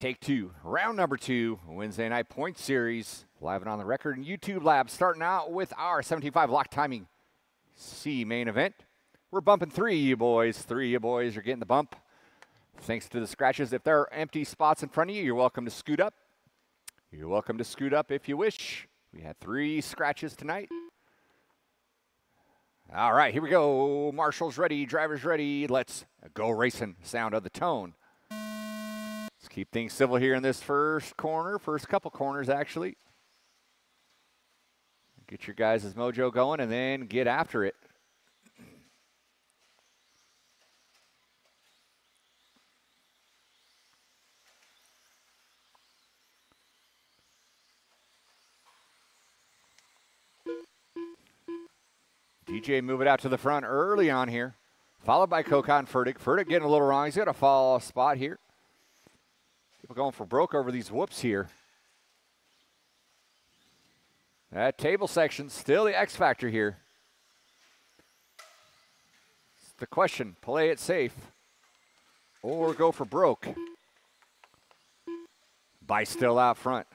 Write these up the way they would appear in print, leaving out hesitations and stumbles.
Take two, round number two, Wednesday night point series, live and on the record in YouTube Lab, starting out with our 75 lock timing C main event. We're bumping three of you boys. Three of you boys are getting the bump. Thanks to the scratches. If there are empty spots in front of you, you're welcome to scoot up. You're welcome to scoot up if you wish. We had three scratches tonight. All right, here we go. Marshall's ready, driver's ready. Let's go racing. Sound of the tone. Let's keep things civil here in this first corner, first couple corners actually. Get your guys' mojo going and then get after it. DJ move it out to the front early on here, followed by Kokot and Fertig. Fertig getting a little wrong. He's got a fall spot here. People going for broke over these whoops here. That table section, still the X factor here. It's the question, play it safe or go for broke. Bice still out front.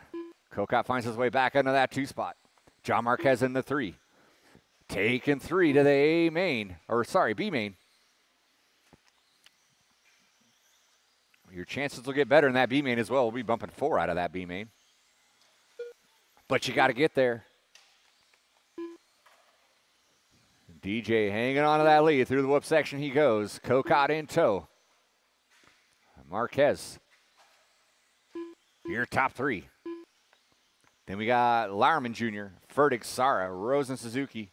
Kokot finds his way back into that two spot. John Marquez in the three. Taking three to the A main, or sorry, B main. Your chances will get better in that B main as well. We'll be bumping four out of that B main. But you got to get there. DJ hanging on to that lead. Through the whoop section he goes. Kokot in tow. Marquez. Your top three. Then we got Larman Jr., Fertig, Sara, Rosen, Suzuki.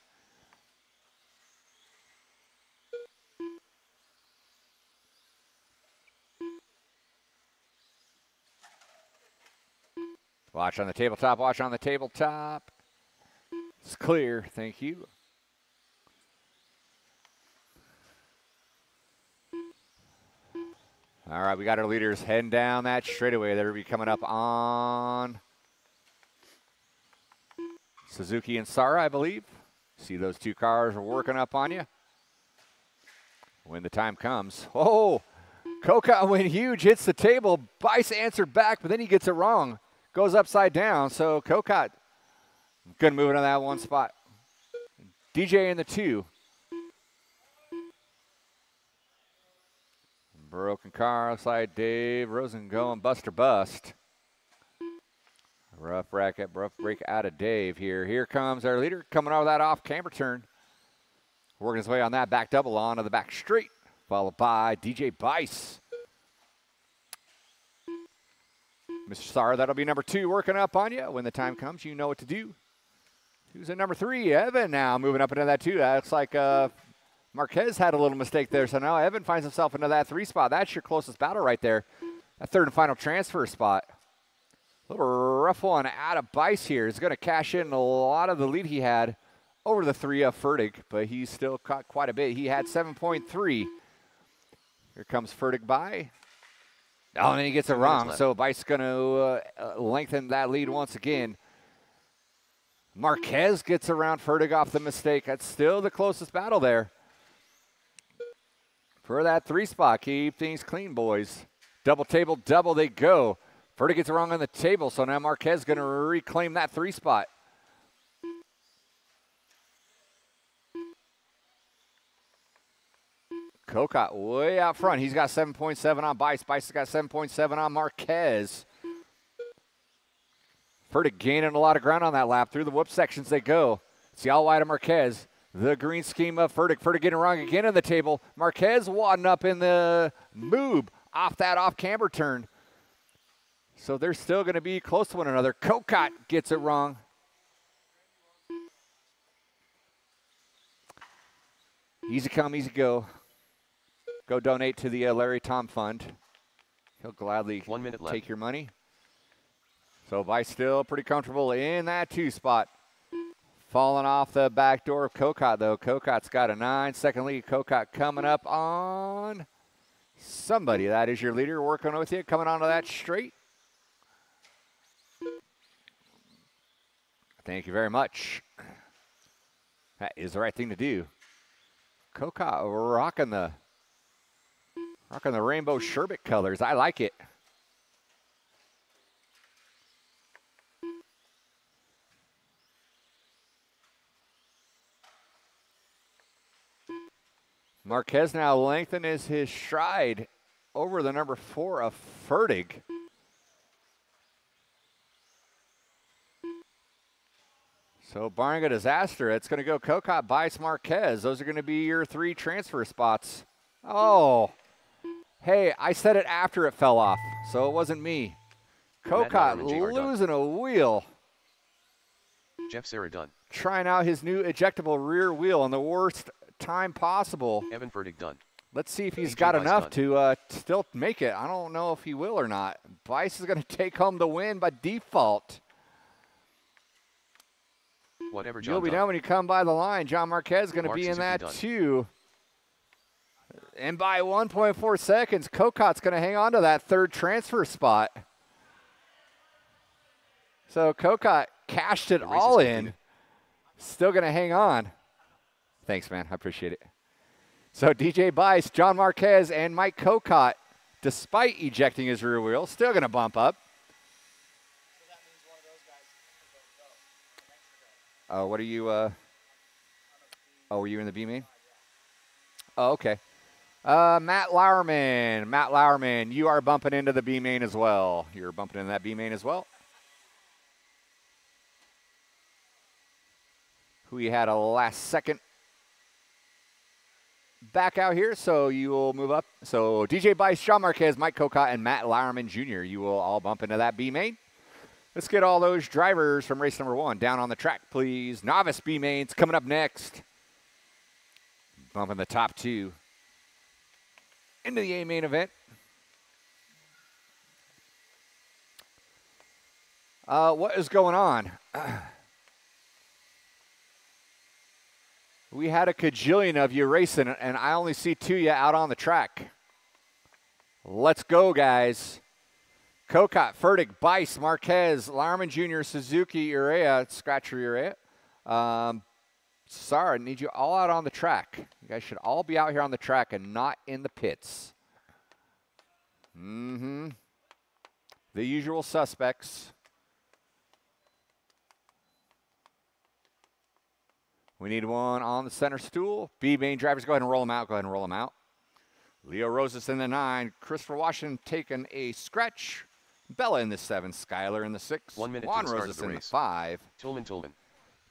Watch on the tabletop, watch on the tabletop. It's clear, thank you. All right, we got our leaders heading down that straightaway. They'll be coming up on Suzuki and Sara, I believe. See those two cars are working up on you. When the time comes. Oh, Kokot went huge, hits the table. Bice answered back, but then he gets it wrong. Goes upside down, so Kokot good moving on that one spot. DJ in the two. Broken car, looks like Dave Rosen going bust or bust. Rough break out of Dave here. Here comes our leader coming out of that off camber turn. Working his way on that back double onto the back straight, followed by DJ Bice. Mr. Sara, that'll be number two working up on you. When the time comes, you know what to do. Who's at number three? Evan now moving up into that two. That looks like Marquez had a little mistake there. So now Evan finds himself into that three spot. That's your closest battle right there. That third and final transfer spot. A little rough one out of Bice here. He's going to cash in a lot of the lead he had over the three of Fertig, but he's still caught quite a bit. He had 7.3. Here comes Fertig by. Oh, and then he gets it wrong, so Bice's going to lengthen that lead once again. Marquez gets around Fertig off the mistake. That's still the closest battle there. For that three spot, keep things clean, boys. Double table, double they go. Fertig gets it wrong on the table, so now Marquez is going to reclaim that three spot. Kokot way out front. He's got 7.7 on Bice. Bice has got 7.7 on Marquez. Fertig gaining a lot of ground on that lap. Through the whoop sections they go. See all wide of Marquez. The green scheme of Fertig. Fertig getting wrong again on the table. Marquez wadding up in the moob off that off camber turn. So they're still going to be close to one another. Kokot gets it wrong. Easy come, easy go. Go donate to the Larry Tom Fund. He'll gladly take your money. So Bice still pretty comfortable in that two spot. Falling off the back door of Kokot, though. Kokot's got a 9-second lead. Kokot coming up on somebody. That is your leader working with you, coming onto that straight. Thank you very much. That is the right thing to do. Kokot rocking the rainbow sherbet colors. I like it. Marquez now lengthens his stride over the number 4 of Fertig. So barring a disaster, it's going to go Kokot, Bice, Marquez. Those are going to be your 3 transfer spots. Oh, hey, I said it after it fell off, so it wasn't me. Kokot losing a wheel. Jeff Serra done. Trying out his new ejectable rear wheel in the worst time possible. Evan Fertig done. Let's see if he's got enough to still make it. I don't know if he will or not. Bice is going to take home the win by default. Whatever, John. You'll be done when you come by the line. John Marquez is going to be in that too. And by 1.4 seconds, Kokot's going to hang on to that 3rd transfer spot. So Kokot cashed it all in. Still going to hang on. Thanks, man. I appreciate it. So DJ Bice, John Marquez, and Mike Kokot, despite ejecting his rear wheel, still going to bump up. Oh, what are you? Oh, were you in the B main? Oh, okay. Matt Lauerman, you are bumping into the B main as well. You're bumping into that B main as well. We had a last second back out here, so you will move up. So DJ Bice, John Marquez, Mike Kokot, and Matt Lauerman Jr., you will all bump into that B main. Let's get all those drivers from race number 1 down on the track, please. Novice B mains coming up next. Bumping the top 2 into the A main event. What is going on? We had a cajillion of you racing, and I only see 2 of you out on the track. Let's go, guys. Kokot, Fertig, Bice, Marquez, Lauerman Jr., Suzuki, Urea, Scratcher Urea. Sorry, I need you all out on the track. You guys should all be out here on the track and not in the pits. The usual suspects. We need one on the center stool. B main drivers, go ahead and roll them out. Go ahead and roll them out. Leo Rosas in the 9. Christopher Washington taking a scratch. Bella in the 7. Skyler in the 6. 1 minute Juan to start Rosas the in race. the 5. Toolman.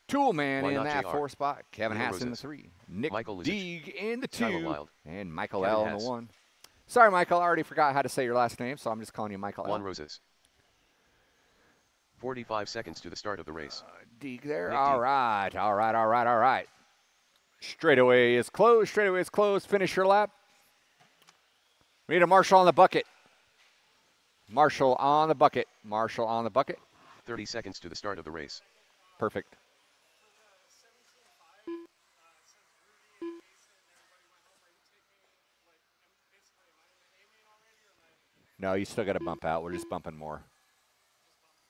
Toolman Why in not that JR? 4 spot. Kevin Leo Haas in the Rosas. 3. Nick Michael Lizich. Deeg in the Skylar 2. Wild. And Michael Kevin L in Haas. the 1. Sorry, Michael. I already forgot how to say your last name, so I'm just calling you Michael L. Juan Rosas. 45 seconds to the start of the race. Deeg there. Nick All Deeg. right. Straightaway is closed. Finish your lap. We need a Marshall on the bucket. Marshall on the bucket. 30 seconds to the start of the race. Perfect. No, you still got to bump out. We're just bumping more.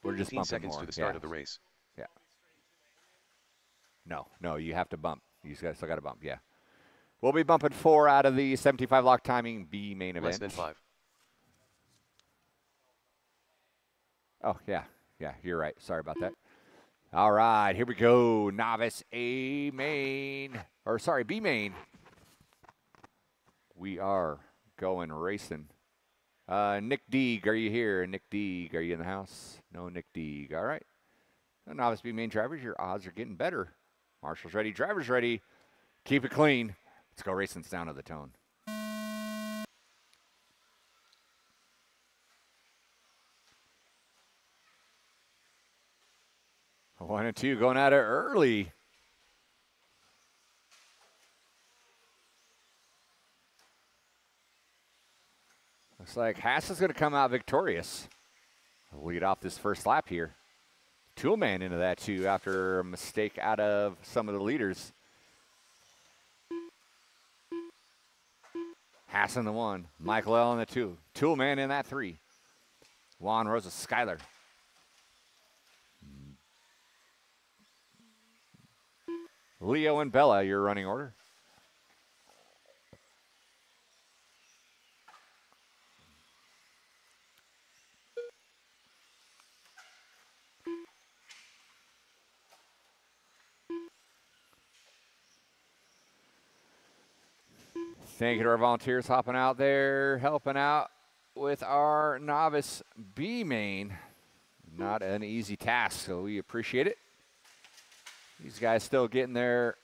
15 seconds to the start of the race. Yeah. No, you have to bump. You still got to bump, yeah. We'll be bumping 4 out of the 75 lock timing B main event. Less than 5. Oh, yeah, you're right. Sorry about that. All right, here we go. Novice B main. We are going racing. Nick Deeg, are you here? Nick Deeg, are you in the house? No, Nick Deeg. All right. So novice B main drivers, your odds are getting better. Marshall's ready, drivers ready. Keep it clean. Let's go racing down to the tone. 1 and 2 going at it early. Looks like Haas is going to come out victorious. Lead off this first lap here. Toolman into that too after a mistake out of some of the leaders. Haas in the 1. Michael L in the 2. Toolman in that 3. Juan Rosa, Skyler. Leo and Bella, your running order. Thank you to our volunteers hopping out there, helping out with our novice B main. Not an easy task, so we appreciate it. These guys still getting their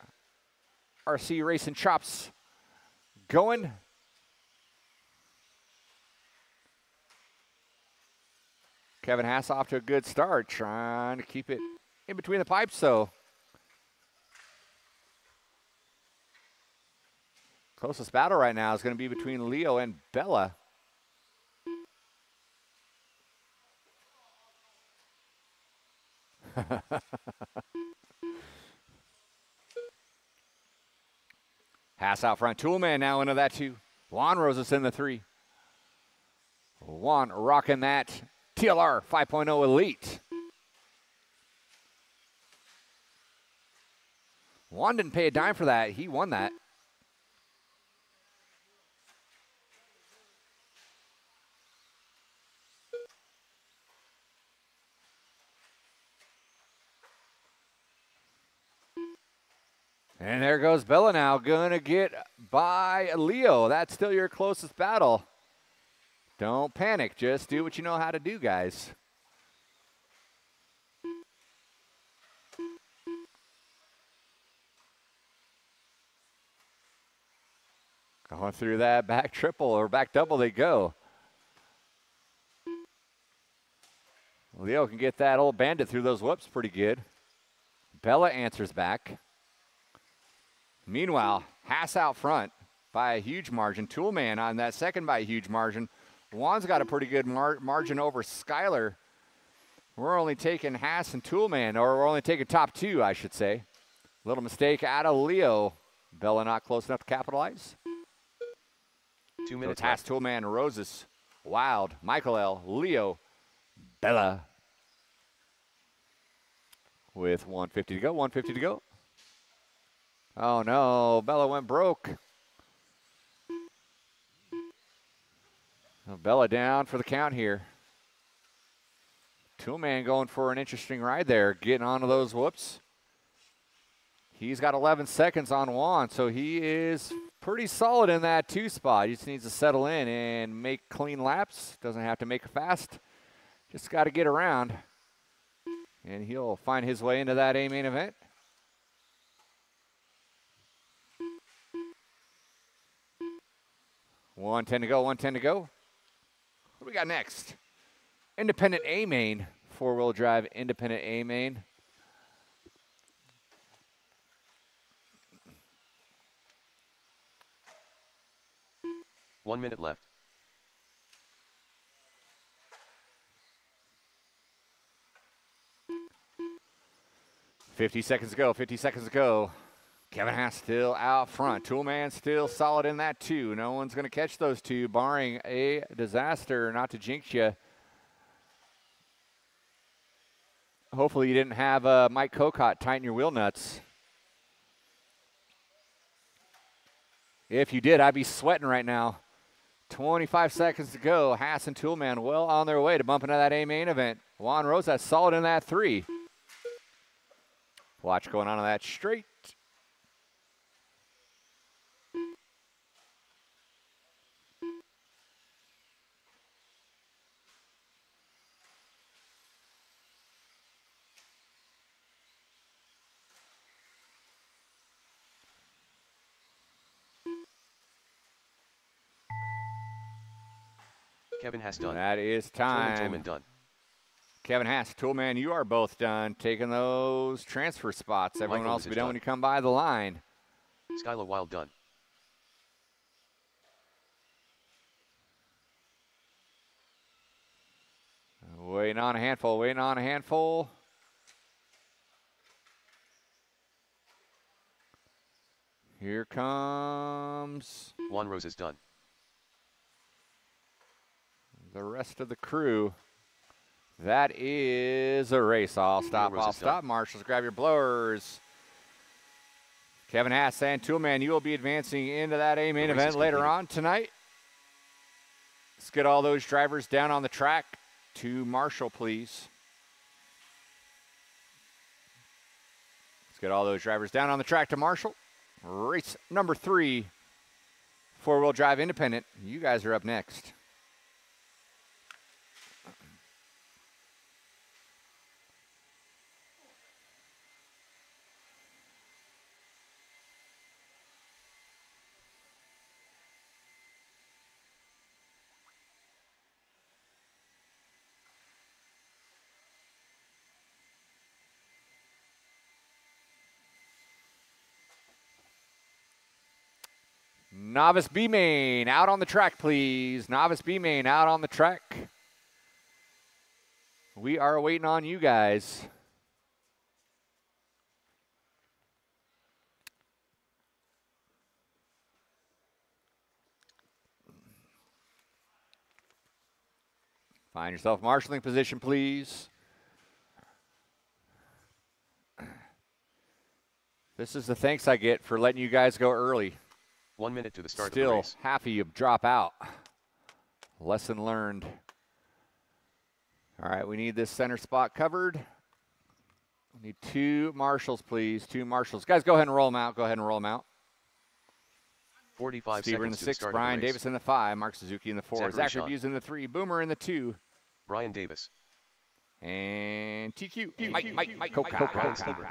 RC racing chops going. Kevin Haas off to a good start, trying to keep it in between the pipes, though. Closest battle right now is going to be between Leo and Bella. Haas out front. Toolman now into that 2. Juan Rosas in the 3. Juan rocking that TLR 5.0 Elite. Juan didn't pay a dime for that. He won that. And there goes Bella now, gonna get by Leo. That's still your closest battle. Don't panic, just do what you know how to do, guys. Going through that back triple or back double they go. Leo can get that old bandit through those whoops pretty good. Bella answers back. Meanwhile, Haas out front by a huge margin. Toolman on that second by a huge margin. Juan's got a pretty good margin over Skyler. We're only taking Haas and Toolman, or we're only taking top 2, I should say. Little mistake out of Leo. Bella not close enough to capitalize. 2 minutes. So Haas, Toolman, Roses, Wild, Michael L, Leo, Bella. With 150 to go, 150 to go. Oh no, Bella went broke. Oh, Bella down for the count here. Toolman going for an interesting ride there, getting onto those whoops. He's got 11 seconds on Juan, so he is pretty solid in that 2 spot. He just needs to settle in and make clean laps. Doesn't have to make it fast. Just got to get around. And he'll find his way into that A main event. $110 to go, $110 to go. What do we got next? Independent A main, 4-wheel drive independent A main. One minute left. $50 seconds to go, 50 seconds to go. Kevin Haas still out front. Toolman still solid in that 2. No one's going to catch those 2, barring a disaster, not to jinx you. Hopefully you didn't have Mike Cocott tighten your wheel nuts. If you did, I'd be sweating right now. 25 seconds to go. Haas and Toolman well on their way to bumping into that A main event. Juan Rosas solid in that 3. Watch going on that straight. Kevin Haas done. That is time. Toolman done. Kevin Haas, Toolman, you are both done. Taking those transfer spots. Everyone Michael else will be is done done. when you come by the line. Skylar Wild done. Waiting on a handful, waiting on a handful. Here comes Juan Rose is done. the rest of the crew. That is a race. I'll stop, Rose I'll is stop. done. Marshals, grab your blowers. Kevin Haas and Toolman, you will be advancing into that A main The race event is later completed. on tonight. Let's get all those drivers down on the track to Marshall, please. Let's get all those drivers down on the track to Marshall. Race number 3 Four-wheel drive independent. You guys are up next. Novice B main out on the track, please. Novice B main out on the track. We are waiting on you guys. Find yourself marshalling position, please. This is the thanks I get for letting you guys go early. 1 minute to the start of the Still race. half of you drop out. Lesson learned. All right, we need this center spot covered. We need 2 marshals, please. 2 marshals. Guys, go ahead and roll them out. Go ahead and roll them out. 45 Stever in the seconds to the 6, start Brian of the race. Davis in the 5, Mark Suzuki in the 4, Zachary Zachary Shaw. Buse in the 3, Boomer in the 2, Brian Davis. and TQ. Mike Koka.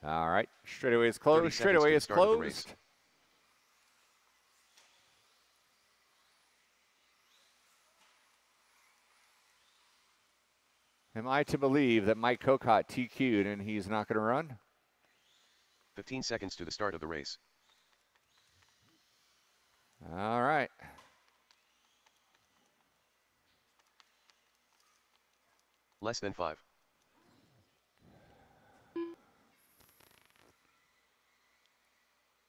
All right, straightaway is 30 closed. seconds Straightaway to the is start of the race. closed. Am I to believe that Mike Kokot TQ'd and he's not going to run? 15 seconds to the start of the race. All right. Less than 5.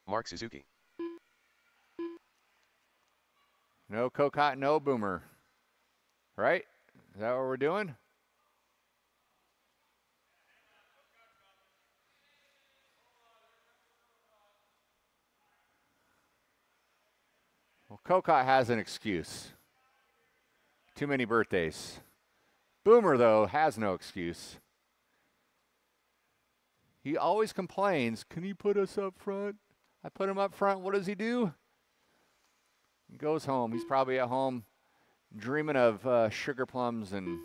Mark Suzuki. No Kokot, no Boomer. Right? Is that what we're doing? Well, Kokot has an excuse. Too many birthdays. Boomer, though, has no excuse. He always complains, can you put us up front? I put him up front. What does he do? He goes home. He's probably at home dreaming of sugar plums and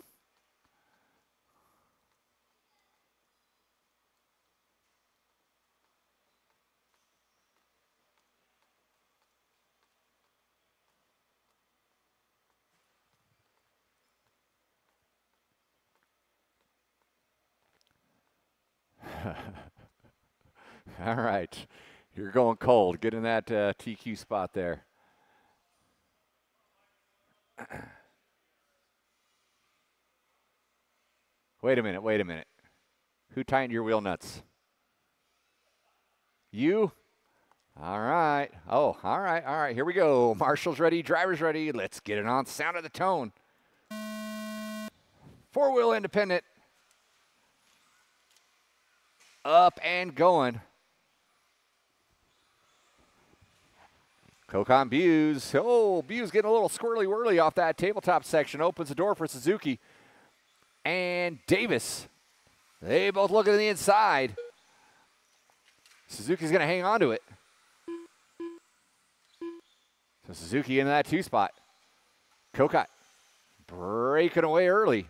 all right. You're going cold. Get in that TQ spot there. Wait a minute. Who tightened your wheel nuts? You? All right. Oh, all right. Here we go. Marshall's ready. Driver's ready. Let's get it on. Sound of the tone. 4-wheel independent. Up and going. Kokon Buse. Oh, Buse getting a little squirrely-whirly off that tabletop section. Opens the door for Suzuki. And Davis. They both looking at the inside. Suzuki's going to hang on to it. So Suzuki into that 2 spot. Kokot breaking away early.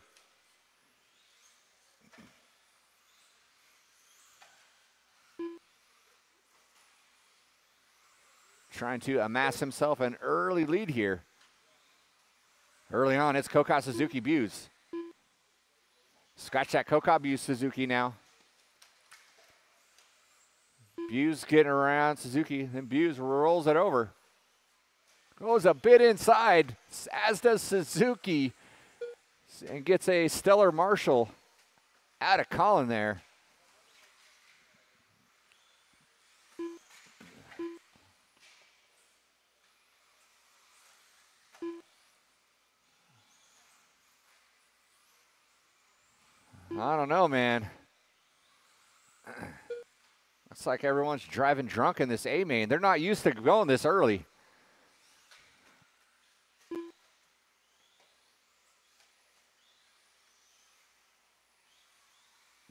Trying to amass himself an early lead here. Early on, it's Kokot Suzuki Buse. Scratch that Kokot Buse Suzuki now. Buse getting around Suzuki, then Buse rolls it over. Goes a bit inside, as does Suzuki, and gets a stellar marshal out of Colin there. I don't know, man. Looks like everyone's driving drunk in this A main. They're not used to going this early.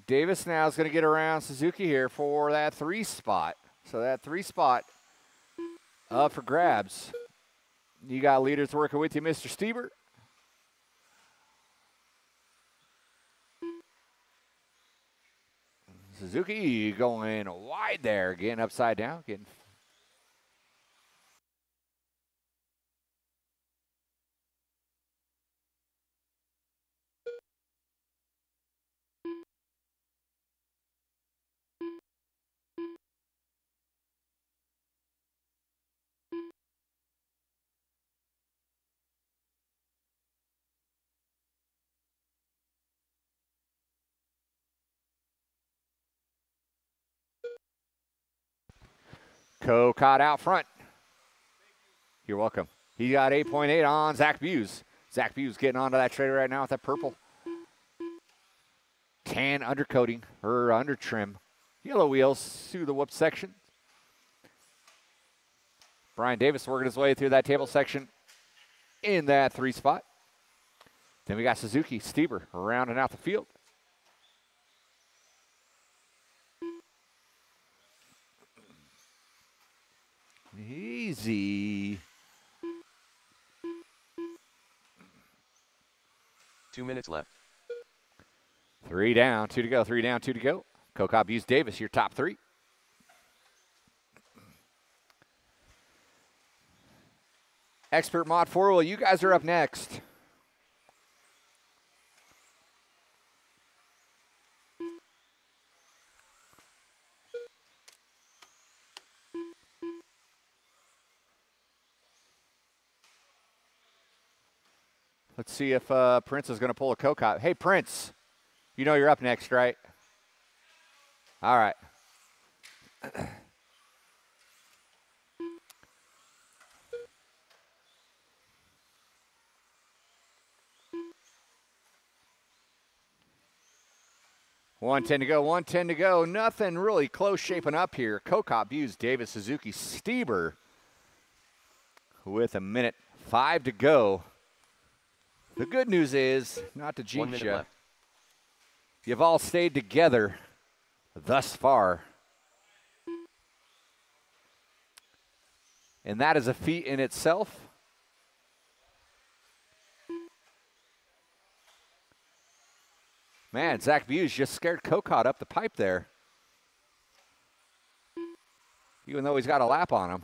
Davis now is going to get around Suzuki here for that 3 spot. So that 3 spot up for grabs. You got leaders working with you, Mr. Stieber. Suzuki going wide there, getting upside down, getting. Caught out front. You're welcome. He got 8.8 on Zach Buse. Zach Buse getting onto that trailer right now with that purple. Tan undercoating, or under trim. Yellow wheels through the whoop section. Brian Davis working his way through that table section in that 3 spot. Then we got Suzuki, Stieber rounding out the field. Easy. 2 minutes left. 3 down, 2 to go. 3 down, 2 to go. Co-Cop Buse Davis, your top 3. Expert Mod 4 Wheel, you guys are up next. Let's see if Prince is going to pull a Co-Cop. Hey, Prince, you know you're up next, right? All right. $110 to go, $110 to go. Nothing really close shaping up here. Co-Cop Buse, Davis, Suzuki, Stieber with 1:05 to go. The good news is, not to 1 jinx minute you, left. you've all stayed together thus far. And that is a feat in itself. Man, Zach Buse just scared Co-Cop up the pipe there. Even though he's got a lap on him.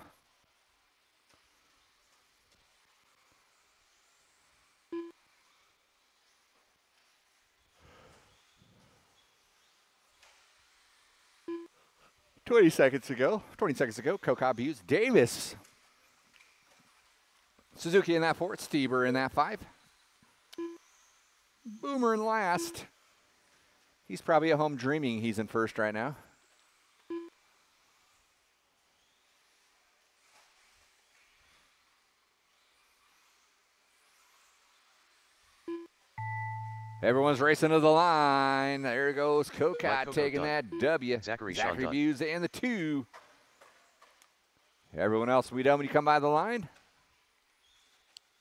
$20 seconds ago, Co-Cop Buse Davis. Suzuki in that 4, Stieber in that 5. Boomer in last. He's probably at home dreaming he's in first right now. Everyone's racing to the line. There goes Co-Cop taking that W. Zachary Buse in the 2. Everyone else will be done when you come by the line.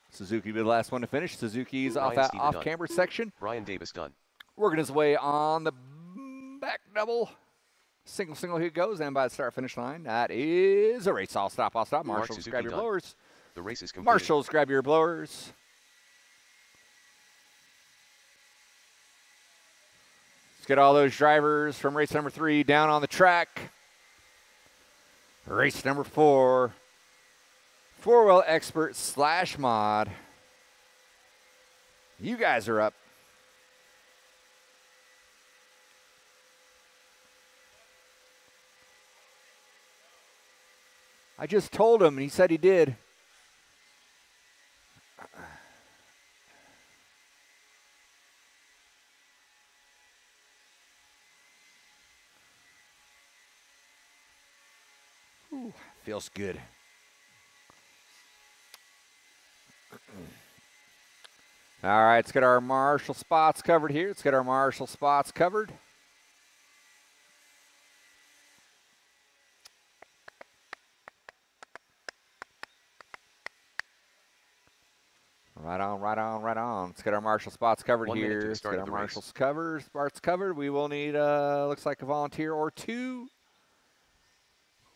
Suzuki be the last one to finish. Suzuki's off that off-camber section. Brian Davis done. Working his way on the back double. Single, here goes. And by the start-finish line, that is a race. I'll stop. Marshals, grab your blowers. The race is completed. Marshals, grab your blowers. Let's get all those drivers from race number 3 down on the track. Race number 4. 4-wheel expert / mod. You guys are up. I just told him, and he said he did. Ooh, feels good. All right, let's get our Marshall spots covered here. Right on. Let's get our Marshall spots covered here. Let's get our Marshall spots covered. We will need, looks like a volunteer or 2.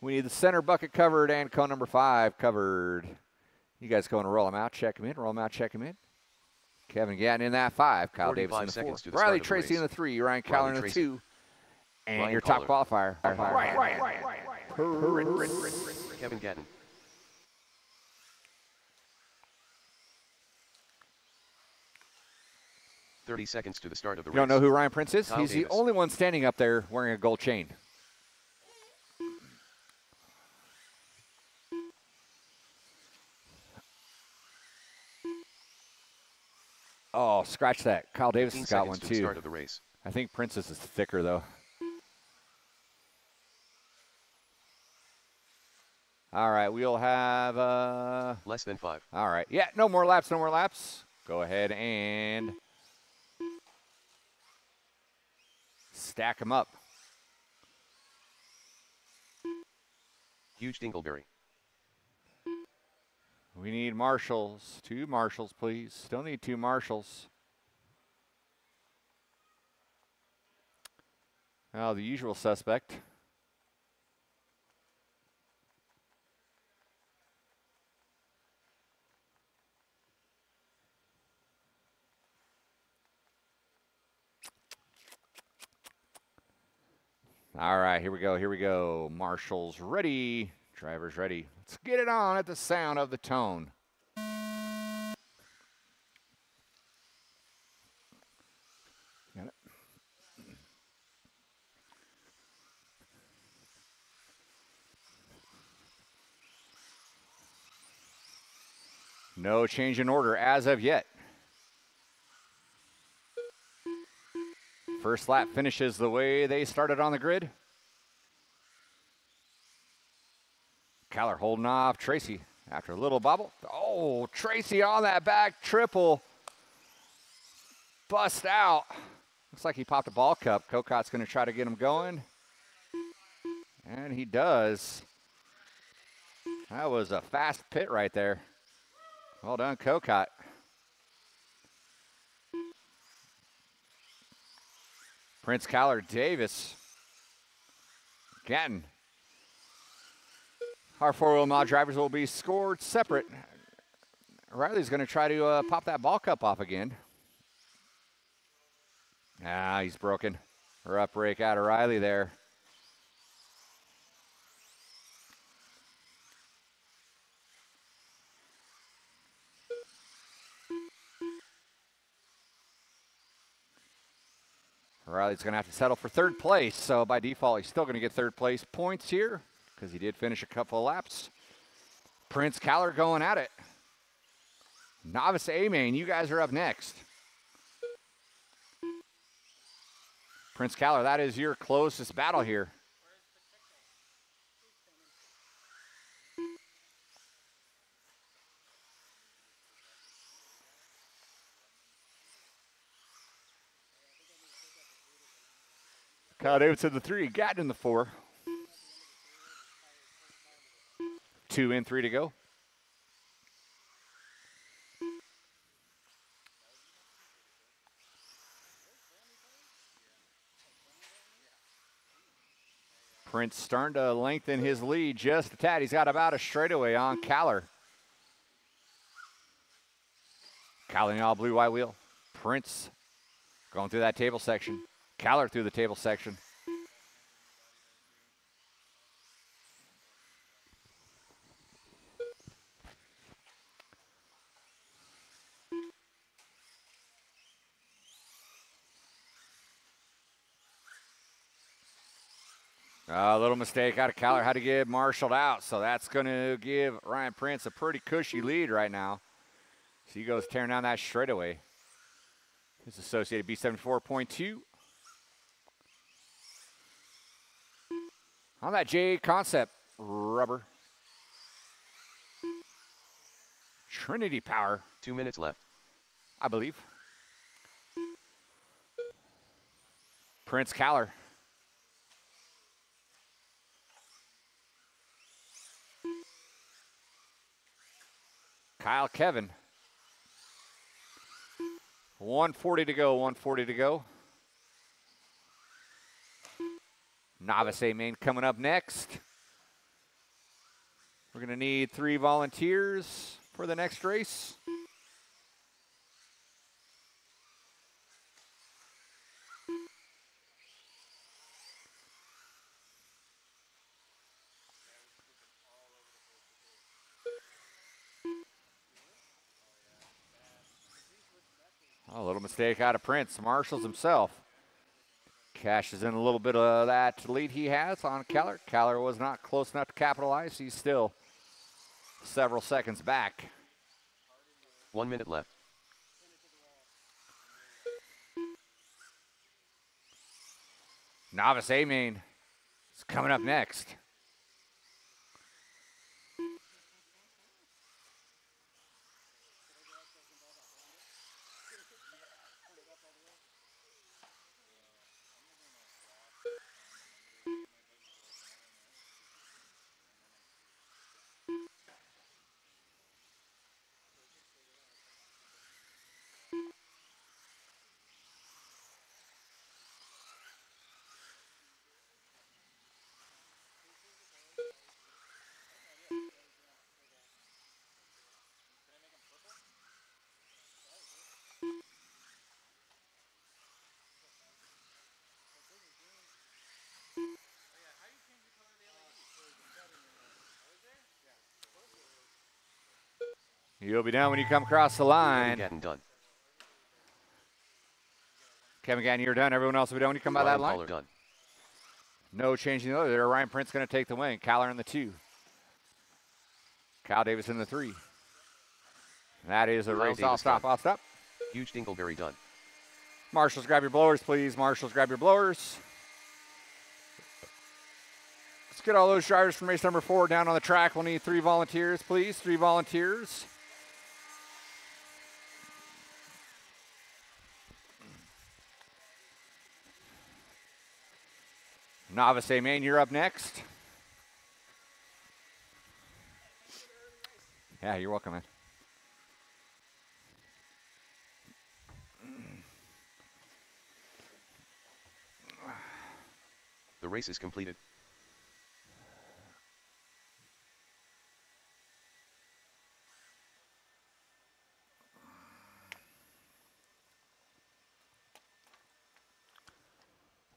We need the center bucket covered and cone number 5 covered. You guys going to roll them out, check them in, roll them out, check them in. Kevin Gatton in that 5, Kyle Davis in the 4, Riley Tracy in the 3, Ryan Caller in the 2, and Ryan your top qualifier. Kevin Gatton. "30 seconds to the start of the race." You don't know who Ryan Prince is? Kyle He's Davis. the only one standing up there wearing a gold chain. Oh, scratch that. Kyle Davis has got one, to the too. start of the race. I think Prince's is thicker, though. All right, we'll have... Less than 5. All right. Yeah, no more laps, no more laps. Go ahead and stack them up. Huge Dingleberry. We need marshals. 2 marshals, please. Still need 2 marshals. Oh, the usual suspect. All right, here we go, here we go. Marshals ready, drivers ready. Let's get it on at the sound of the tone. Got it. No change in order as of yet. First lap finishes the way they started on the grid. Caller holding off Tracy after a little bobble. Oh, Tracy on that back triple. Bust out. Looks like he popped a ball cup. Kokot's going to try to get him going. And he does. That was a fast pit right there. Well done, Kokot. Prince, Caller, Davis, Gatton. Our 4-wheel mod drivers will be scored separate. Riley's going to try to pop that ball cup off again. Ah, he's broken. Rough break out of Riley there. Riley's going to have to settle for 3rd place, so by default, he's still going to get 3rd place points here because he did finish a couple of laps. Prince, Caller going at it. Novice A-Main, you guys are up next. Prince Caller, that is your closest battle here. Kyle Davidson the 3, Gatton in the 4. 2 in, 3 to go. Prince starting to lengthen his lead just a tad. He's got about a straightaway on Caller. Caller in the all blue white wheel. Prince going through that table section. Caller through the table section. A little mistake out of Caller, had to get marshaled out, so that's going to give Ryan Prince a pretty cushy lead right now. So he goes tearing down that straightaway. His associated B74.2. On that J Concept rubber. Trinity Power. 2 minutes left. I believe. Prince Caller. Kyle Kevin. 140 to go, 140 to go. Novice A-Main coming up next. We're going to need 3 volunteers for the next race. Oh, a little mistake out of Prince. Marshall's himself. Cashes in a little bit of that lead he has on Keller. Keller was not close enough to capitalize. He's still several seconds back. 1 minute left. Novice A-Main is coming up next. You'll be done when you come across the line. Kevin Gatton done. Kevin Gatton, you're done. Everyone else will be done when you come by that line. Pollard done. No changing the order there. Ryan Prince going to take the win. Kyler in the 2. Kyle Davis in the 3. That is a race. I'll stop. I'll stop. Huge Dingleberry done. Marshals, grab your blowers, please. Marshals, grab your blowers. Let's get all those drivers from race number 4 down on the track. We'll need 3 volunteers, please. 3 volunteers. Novice A-Main, you're up next. Yeah, you're welcome, man. The race is completed.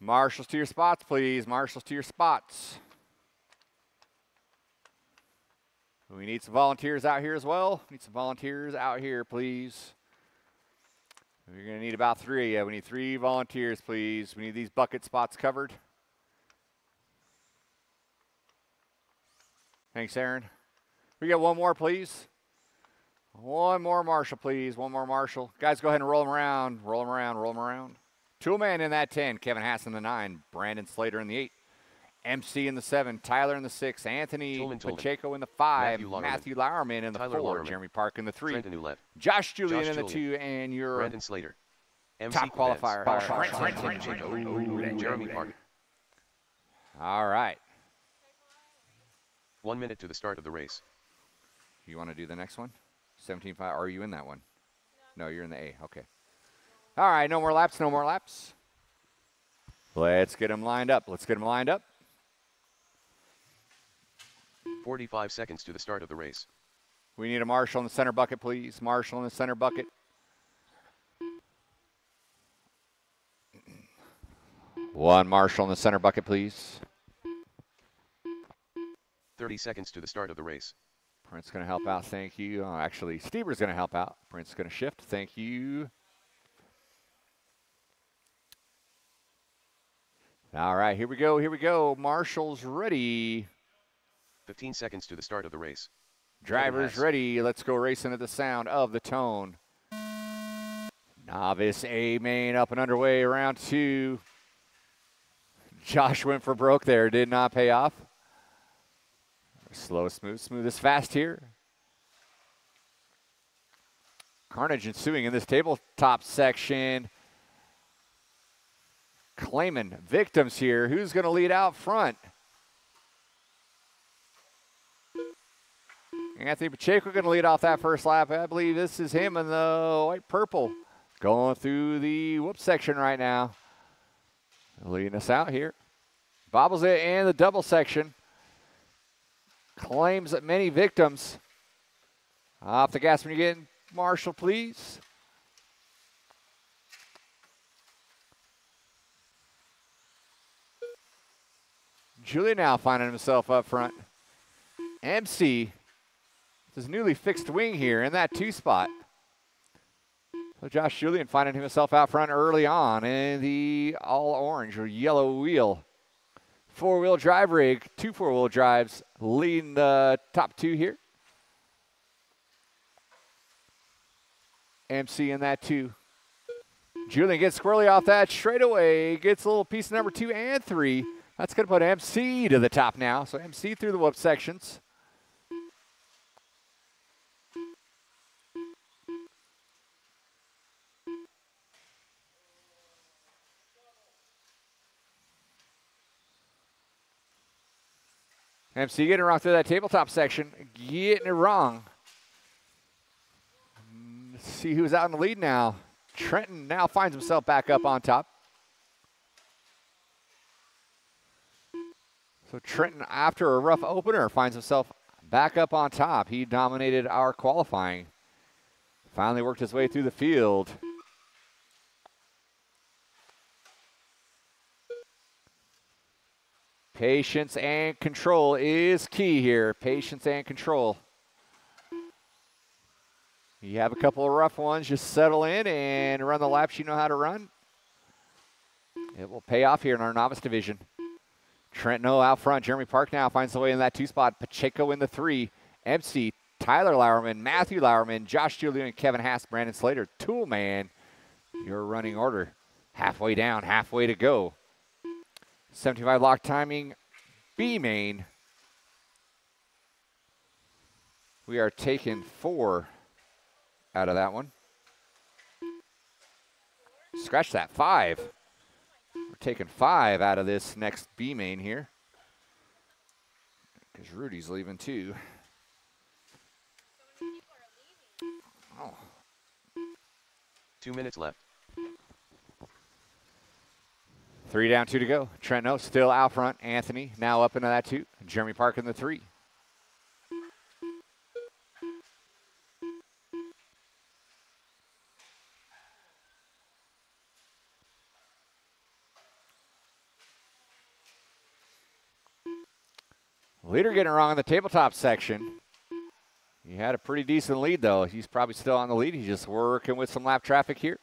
Marshals to your spots, please. Marshals to your spots. We need some volunteers out here as well. We need some volunteers out here, please. We're going to need about 3. Yeah, we need 3 volunteers, please. We need these bucket spots covered. Thanks, Aaron. We got 1 more, please. 1 more Marshall, please. 1 more Marshall. Guys, go ahead and roll them around. Roll them around. Roll them around. Toolman in that 10. Kevin Haas in the 9. Brandon Slater in the 8. MC in the 7. Tyler in the 6. Anthony Pacheco in the 5. Matthew Lauerman in the 4. Jeremy Park in the 3. Josh Julian in the 2. And your Brandon Slater. MC top qualifier. Jeremy Park. All right. 1 minute to the start of the race. You want to do the next one? 17.5. Are you in that one? No, you're in the A. Okay. All right, no more laps, no more laps. Let's get them lined up. Let's get them lined up. 45 seconds to the start of the race. We need a marshal in the center bucket, please. Marshal in the center bucket. One marshal in the center bucket, please. 30 seconds to the start of the race. Prince going to help out. Thank you. Oh, actually, Stieber's going to help out. Prince is going to shift. Thank you. All right, here we go. Here we go. Marshall's ready. 15 seconds to the start of the race. Drivers ready. Let's go racing to the sound of the tone. Novice A-Main up and underway. Round 2. Josh went for broke there. Did not pay off. Slow, smooth, smooth is fast here. Carnage ensuing in this tabletop section. Claiming victims here. Who's going to lead out front? Anthony Pacheco going to lead off that first lap. I believe this is him in the white-purple. Going through the whoop section right now. Leading us out here. Bobbles it in the double section. claims many victims. Off the gas when you get in. Marshall, please. Julian now finding himself up front. MC, his newly fixed wing here in that 2 spot. So Josh Julian finding himself out front early on in the all orange or yellow wheel. 4-wheel drive rig, 2 4-wheel drives leading the top 2 here. MC in that 2. Julian gets squirrely off that straightaway. Gets a little piece number 2 and 3. That's going to put MC to the top now. So MC through the whoop sections. MC getting it wrong through that tabletop section. Getting it wrong. Let's see who's out in the lead now. Trenton now finds himself back up on top. So Trenton, after a rough opener, finds himself back up on top. He dominated our qualifying. Finally worked his way through the field. Patience and control is key here. Patience and control. You have a couple of rough ones, just settle in and run the laps you know how to run. It will pay off here in our novice division. Trentno out front. Jeremy Park now finds the way in that 2 spot. Pacheco in the 3. MC, Tyler Lauerman, Matthew Lauerman, Josh Julian, Kevin Haas, Brandon Slater. Toolman, your running order. Halfway down, halfway to go. 75 lock timing, B main. We are taking 4 out of that one. Scratch that, 5. We're taking 5 out of this next B main here. Because Rudy's leaving too. Oh. 2 minutes left. 3 down, 2 to go. Trentno still out front. Anthony now up into that 2. Jeremy Park in the 3. Leader getting it wrong in the tabletop section. He had a pretty decent lead, though. He's probably still on the lead. He's just working with some lap traffic here.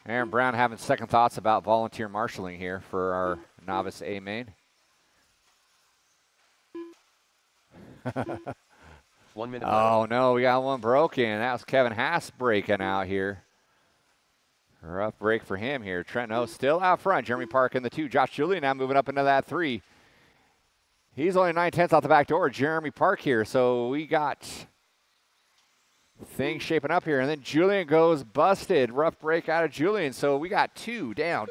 Aaron Brown having second thoughts about volunteer marshaling here for our novice A main. 1 minute Oh, left. no, we got one broken. That was Kevin Haas breaking out here. Rough break for him here. Trentno still out front. Jeremy Park in the 2. Josh Julian now moving up into that 3. He's only 9/10 out the back door. Jeremy Park here. So we got things shaping up here. And then Julian goes busted. Rough break out of Julian. So we got 2 down.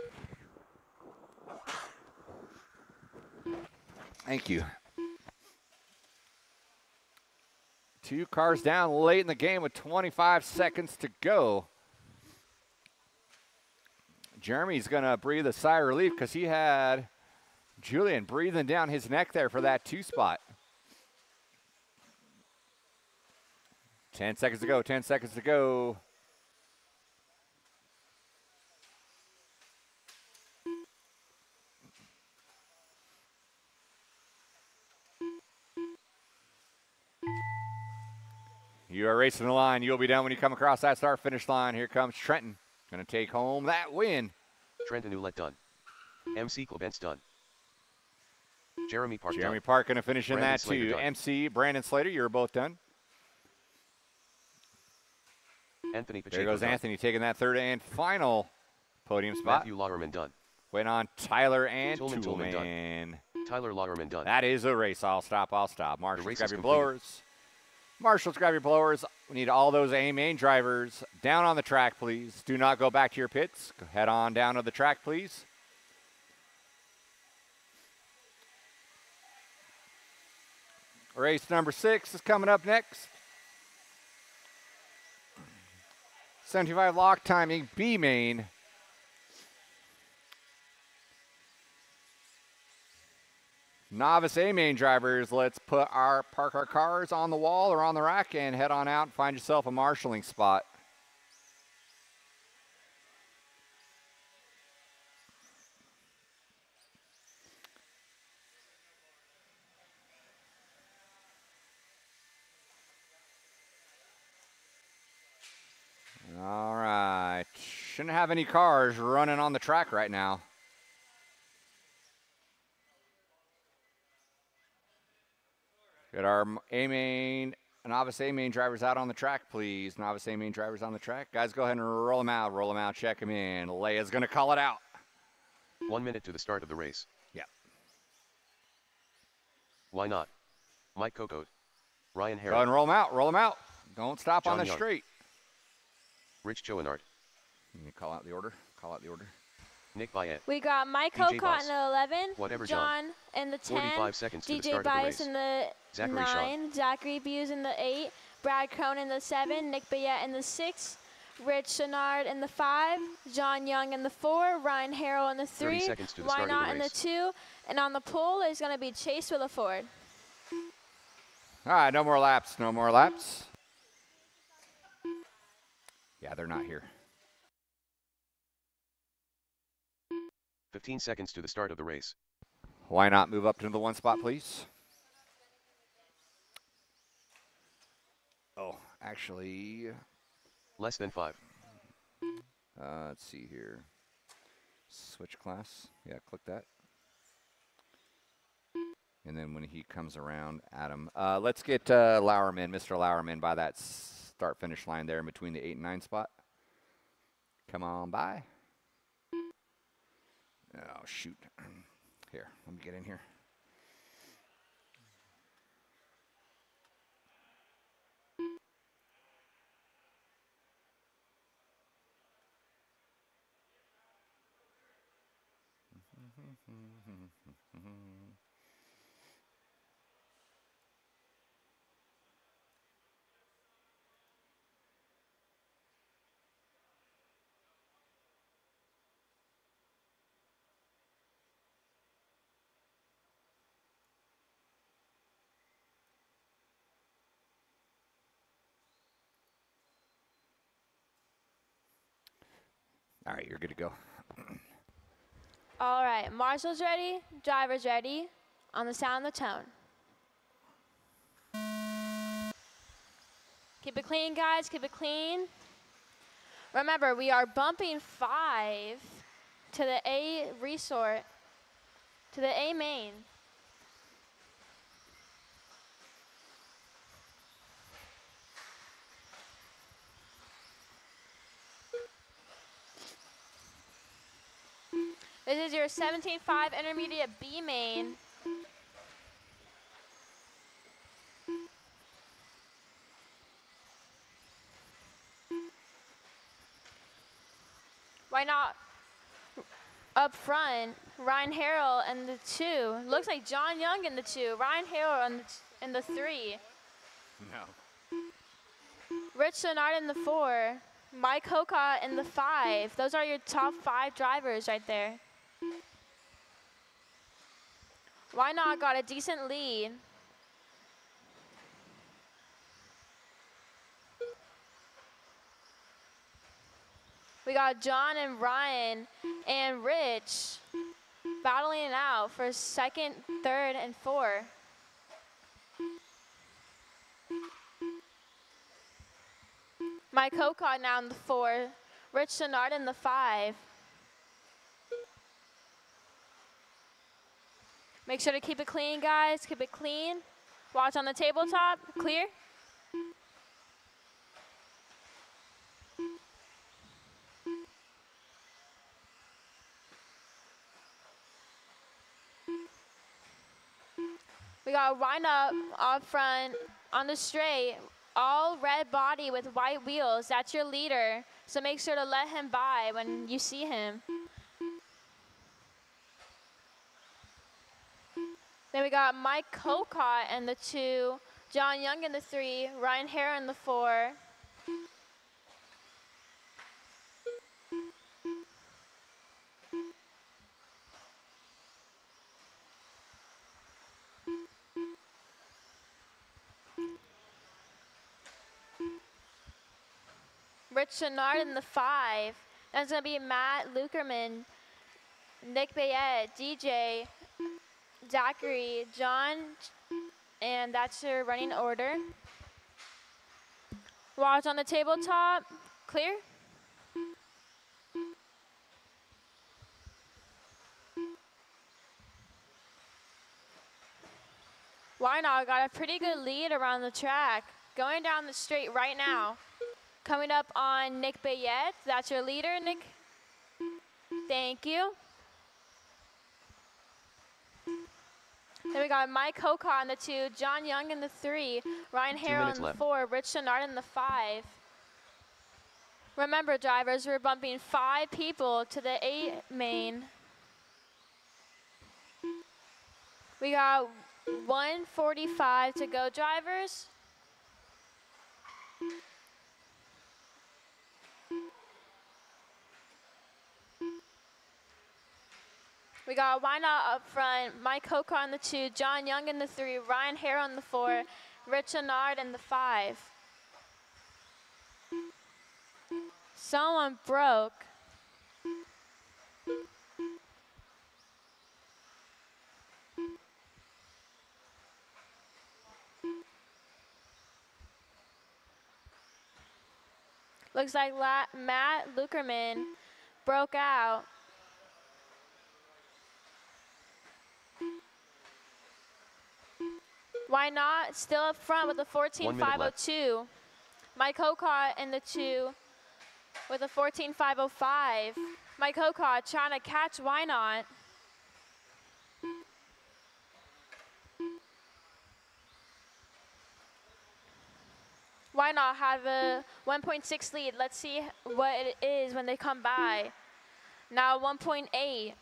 Thank you. 2 cars down late in the game with 25 seconds to go. Jeremy's going to breathe a sigh of relief because he had Julian breathing down his neck there for that 2 spot. 10 seconds to go, 10 seconds to go. You are racing the line. You'll be done when you come across that start-finish line. Here comes Trenton. Going to take home that win. Trenton Ouellette done. MC Clebents done. Jeremy Park Jeremy done. Park going to finish in Brandon that Slater too. done. MC, Brandon Slater, you're both done. Anthony Pacheco There goes done. Anthony taking that third and final podium spot. Matthew Lauerman done. Went on Tyler and Toolman Toolman. Tyler Lauerman done. That is a race. I'll stop. Marshals, race grab is your completed. blowers. Marshals, grab your blowers. We need all those A main drivers down on the track, please. Do not go back to your pits. Go head on down to the track, please. Race number 6 is coming up next. 75 lock timing, B main. Novice A main drivers, let's park our cars on the wall or on the rack and head on out and find yourself a marshalling spot. All right, shouldn't have any cars running on the track right now. Get our A-main, novice A-main drivers out on the track, please. Novice A-main drivers on the track. Guys, go ahead and roll them out, check them in. Leia's going to call it out. 1 minute to the start of the race. Yeah. Why not? Mike Cocotte, Ryan Go Harrow. ahead and roll them out. Don't stop John on the Young. straight. Rich Choinart, Can you call out the order? Call out the order. Nick Byett. We got Mike DJ Cocotte Boss. in the 11, Whatever, John in the 10, 45 seconds to the DJ start of the Bias race. in the Zachary 9, Zachary Buse in the 8, Brad Crone in the 7, Nick Byett in the 6, Rich Chenard in the 5, John Young in the 4, Ryan Harrell in the 3, 30 seconds to the Why start of Not the in the race. 2, and on the pole is going to be Chase Williford. All right, no more laps, no more laps. Yeah, they're not here. 15 seconds to the start of the race. Why not move up to the 1 spot, please? Oh, actually, Less than 5. let's see here. Switch class. Yeah, click that. And then when he comes around, Adam. Let's get Lauerman, Mr. Lauerman, by that start-finish line there in between the 8 and 9 spot. Come on by. Oh, shoot. Here, let me get in here. All right, you're good to go. All right, marshal's ready, driver's ready, on the sound of the tone. Keep it clean, guys, keep it clean. Remember, we are bumping 5 to the A resort, to the A main. This is your 17.5 intermediate B main. Why not up front, Ryan Harrell in the 2. Looks like John Young in the 2. Ryan Harrell in the 3. No. Rich Chenard in the 4. Mike Cocotte in the 5. Those are your top 5 drivers right there. Why Not got a decent lead. We got John and Ryan and Rich battling it out for 2nd, 3rd, and 4. Mike Cocotte now in the 4. Rich Chenard in the 5. Make sure to keep it clean, guys. Keep it clean. Watch on the tabletop. Clear. We got wind up front on the straight. All red body with white wheels. That's your leader. So make sure to let him by when you see him. Then we got Mike Cocott in the 2, John Young in the 3, Ryan Harrow in the 4. Rich Chenard in the 5. That's going to be Matt Lukerman, Nick Bayette, DJ, Zachary, John, and that's your running order. Watch on the tabletop. Clear? Wynot got a pretty good lead around the track. Going down the straight right now. Coming up on Nick Bayette. That's your leader, Nick. Thank you. Then we got Mike Cocott in the 2, John Young in the 3, Ryan Harrow in the 4, Rich Chenard in the 5. Remember, drivers, we're bumping 5 people to the 8 main. We got 1:45 to go, drivers. We got Wynot up front, Mike Cocott in the 2, John Young in the 3, Ryan Harrow in the 4, Rich Chenard in the 5. Someone broke. Looks like Matt Lukerman broke out. Wynot still up front with a 14.502. Mike Cocott in the 2 with a 14.505. Mike Cocott trying to catch Wynot. Wynot have a 1.6 lead. Let's see what it is when they come by. Now 1.8.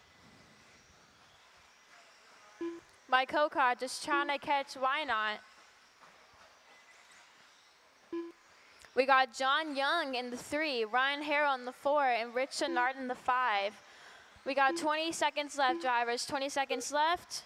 Mike Cocott just trying to catch Wynot. We got John Young in the 3, Ryan Harrow in the 4, and Rich Chenard in the 5. We got 20 seconds left, drivers. 20 seconds left.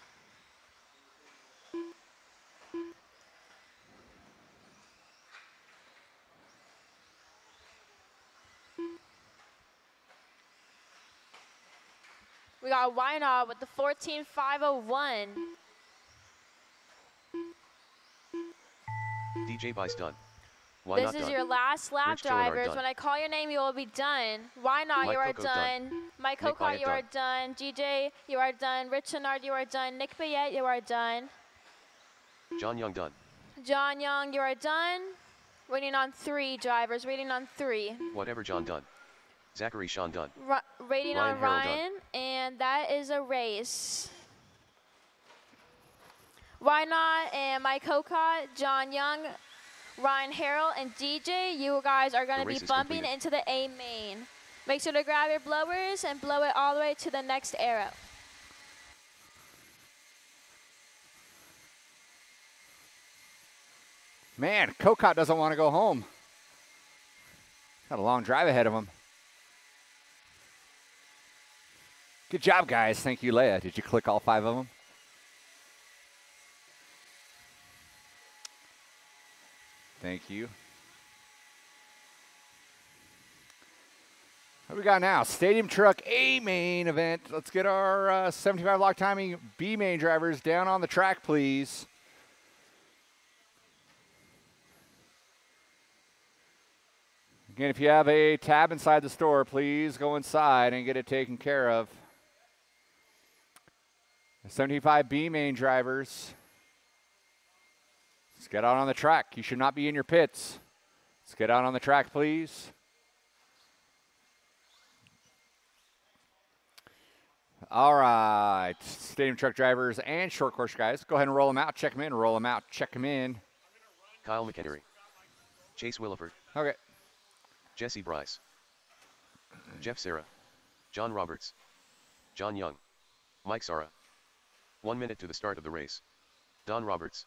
We got Wynot with the 14.501. DJ Bice done. Why This not is done? your last lap, Rich Chenard drivers. done. When I call your name, you will be done. Wynot, you are Cocott done. Mike Nick Cocott, Bayette you are done. DJ, you are done. Rich Chenard, you are done. Nick Bayette, you are done. John Young done. John Young, you are done. Waiting on 3, drivers. Waiting on 3. Whatever John done. Zachary Sean done. Waiting Ryan on Harrow done. Ryan, and that is a race. Wynot and Mike Cocott, John Young, Ryan Harrow, and DJ, you guys are going The to be race is bumping completed. into the A main. Make sure to grab your blowers and blow it all the way to the next arrow. Man, Cocott doesn't want to go home. Got a long drive ahead of him. Good job, guys. Thank you, Leia. Did you click all 5 of them? Thank you. What do we got now? Stadium Truck A main event. Let's get our 75 lock timing B main drivers down on the track, please. Again, if you have a tab inside the store, please go inside and get it taken care of. 75 B main drivers. Let's get out on the track. You should not be in your pits. Let's get out on the track, please. All right, stadium truck drivers and short course guys, go ahead and roll them out, check them in, roll them out, check them in. Kyle McHenry. Chase Williford. Okay. Jesse Bryce. Jeff Serra. John Roberts. John Young. Mike Sara. 1 minute to the start of the race. Don Roberts.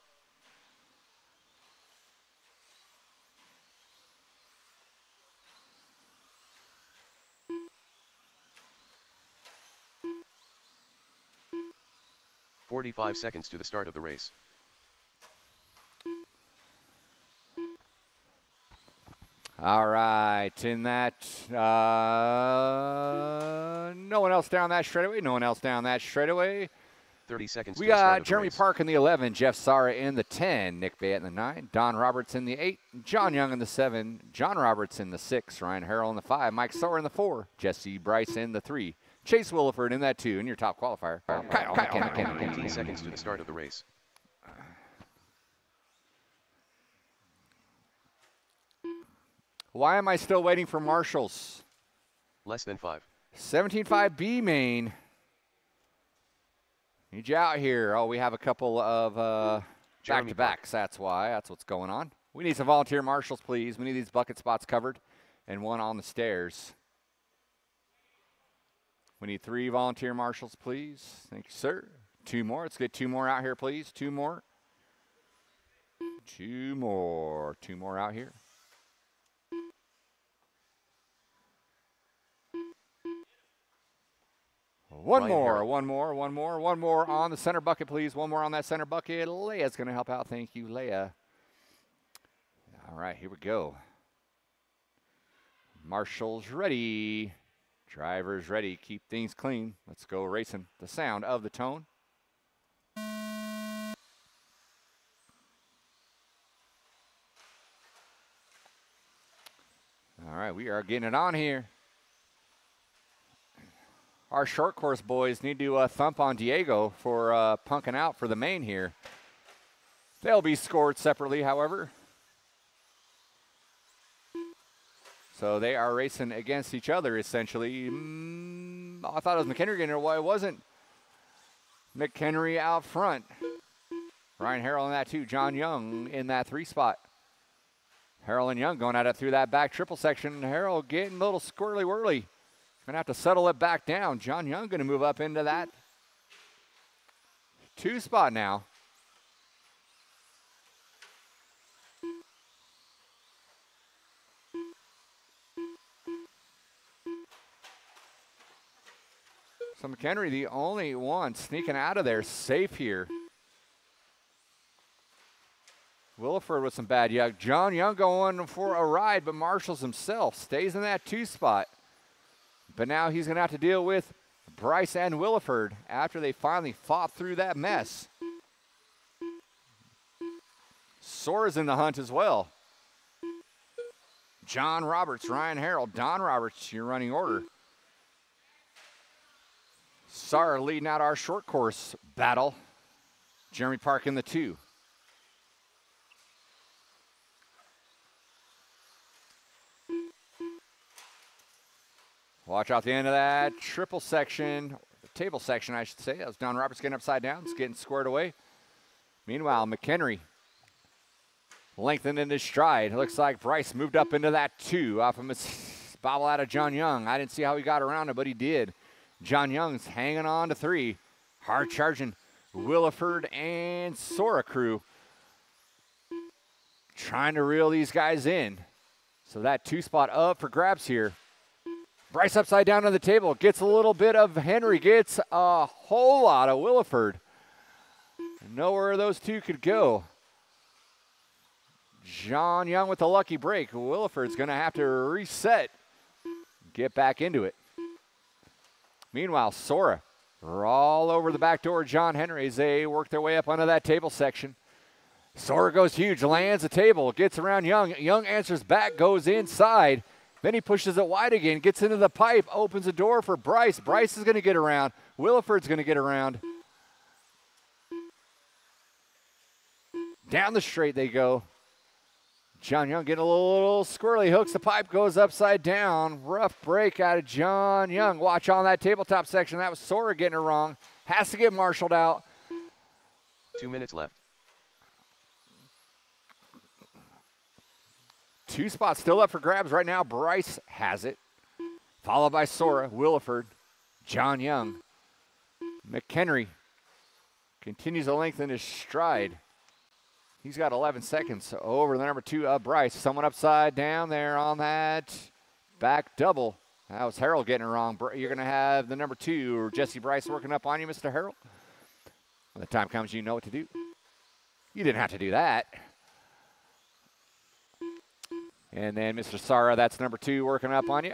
"45 seconds to the start of the race. All right, in that, no one else down that straightaway. No one else down that straightaway. 30 seconds We to the start got of the Jeremy race. Park in the 11, Jeff Sara in the 10, Nick Bayette in the 9, Don Roberts in the 8, John Young in the 7, John Roberts in the 6, Ryan Harrell in the 5, Mike Sora in the 4, Jesse Bryce in the 3, Chase Williford in that 2, and your top qualifier, Kyle McKinnon. 15 seconds to the start of the race. Why am I still waiting for marshals? Less than 5. 17.5 B main. Need you out here. Oh, we have a couple of Jeremy back-to-backs. That's why. That's what's going on. We need some volunteer marshals, please. We need these bucket spots covered and one on the stairs. We need 3 volunteer marshals, please. Thank you, sir. 2 more. Let's get 2 more out here, please. 2 more. 2 more. 2 more out here. One Ryan more, Harrell. one more, one more, one more on the center bucket, please. One more on that center bucket. Leia's going to help out. Thank you, Leia. All right, here we go. Marshall's ready. Driver's ready. Keep things clean. Let's go racing. The sound of the tone. All right, we are getting it on here. Our short course boys need to thump on Diego for punking out for the main here. They'll be scored separately, however. So they are racing against each other, essentially. I thought it was McHenry getting it. Well, it wasn't. McHenry out front. Ryan Harrell in that 2. John Young in that 3 spot. Harrell and Young going at it through that back triple section. Harrell getting a little squirrely-whirly. Going to have to settle it back down. John Young going to move up into that 2 spot now. So McHenry, the only one sneaking out of there safe here. Williford with some bad yuck. John Young going for a ride, but Marshalls himself stays in that 2 spot. But now he's going to have to deal with Bryce and Williford after they finally fought through that mess. Sora's in the hunt as well. John Roberts, Ryan Harrell, Don Roberts, your running order. Sara leading out our short course battle. Jeremy Park in the 2. Watch out the end of that triple section, table section, I should say. That was Don Roberts getting upside down. It's getting squared away. Meanwhile, McHenry lengthened in his stride. It looks like Bryce moved up into that 2 off of his bobble out of John Young. I didn't see how he got around it, but he did. John Young's hanging on to 3. Hard charging Williford and Sora crew. Trying to reel these guys in. So that 2 spot up for grabs here. Bryce upside down on the table. Gets a little bit of Henry. Gets a whole lot of Williford. Know where those 2 could go. John Young with a lucky break. Williford's going to have to reset. Get back into it. Meanwhile, Sora are all over the back door. John Henry as they work their way up under that table section. Sora goes huge. Lands the table. Gets around Young. Young answers back. Goes inside. Then he pushes it wide again, gets into the pipe, opens the door for Bryce. Bryce is going to get around. Williford's going to get around. Down the straight they go. John Young getting a little squirrely. Hooks the pipe, goes upside down. Rough break out of John Young. Watch on that tabletop section. That was Sora getting it wrong. Has to get marshaled out. 2 minutes left. 2 spots still up for grabs right now. Bryce has it. Followed by Sora, Williford, John Young, McHenry. Continues to lengthen his stride. He's got 11 seconds over the number 2, Bryce. Someone upside down there on that back double. That was Harold getting it wrong. You're going to have the number 2, or Jesse Bryce, working up on you, Mr. Harold. When the time comes, you know what to do. You didn't have to do that. And then Mr. Sara, that's number 2, working up on you.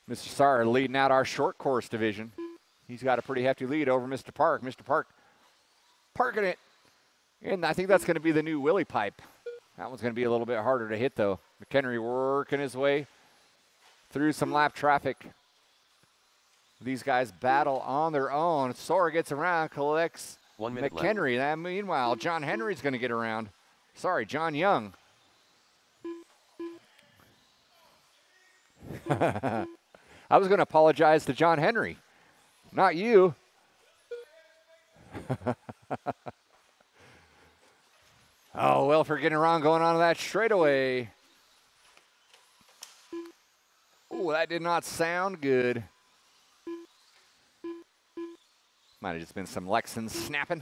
Mr. Sara leading out our short course division. He's got a pretty hefty lead over Mr. Park. Mr. Park parking it. And I think that's going to be the new Willie pipe. That one's going to be a little bit harder to hit, though. McHenry working his way through some lap traffic. These guys battle on their own. Sora gets around, collects 1 minute McHenry. left. Meanwhile, John Henry's going to get around. Sorry, John Young. I was going to apologize to John Henry, not you. Oh, Wilford getting around, going on to that straightaway. Oh, that did not sound good. Might have just been some Lexans snapping.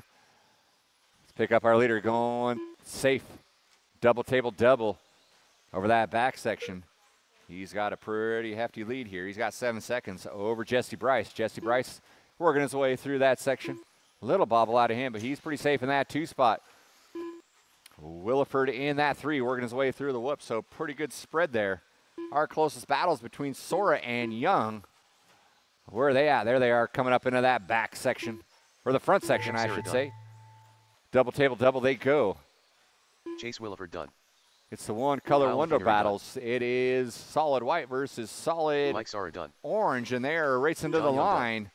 Let's pick up our leader going safe. Double table double over that back section. He's got a pretty hefty lead here. He's got 7 seconds over Jesse Bryce. Jesse Bryce working his way through that section. A little bobble out of him, but he's pretty safe in that 2 spot. Williford in that 3, working his way through the whoop, so pretty good spread there. Our closest battles between Sora and Young. Where are they at? There they are, coming up into that back section, or the front section, I should say. Double table double they go. Chase Williford done. It's the one color Kyle window McHenry battles. It is solid white versus solid Mike Sara done. orange, and they are racing to John the Young done. line.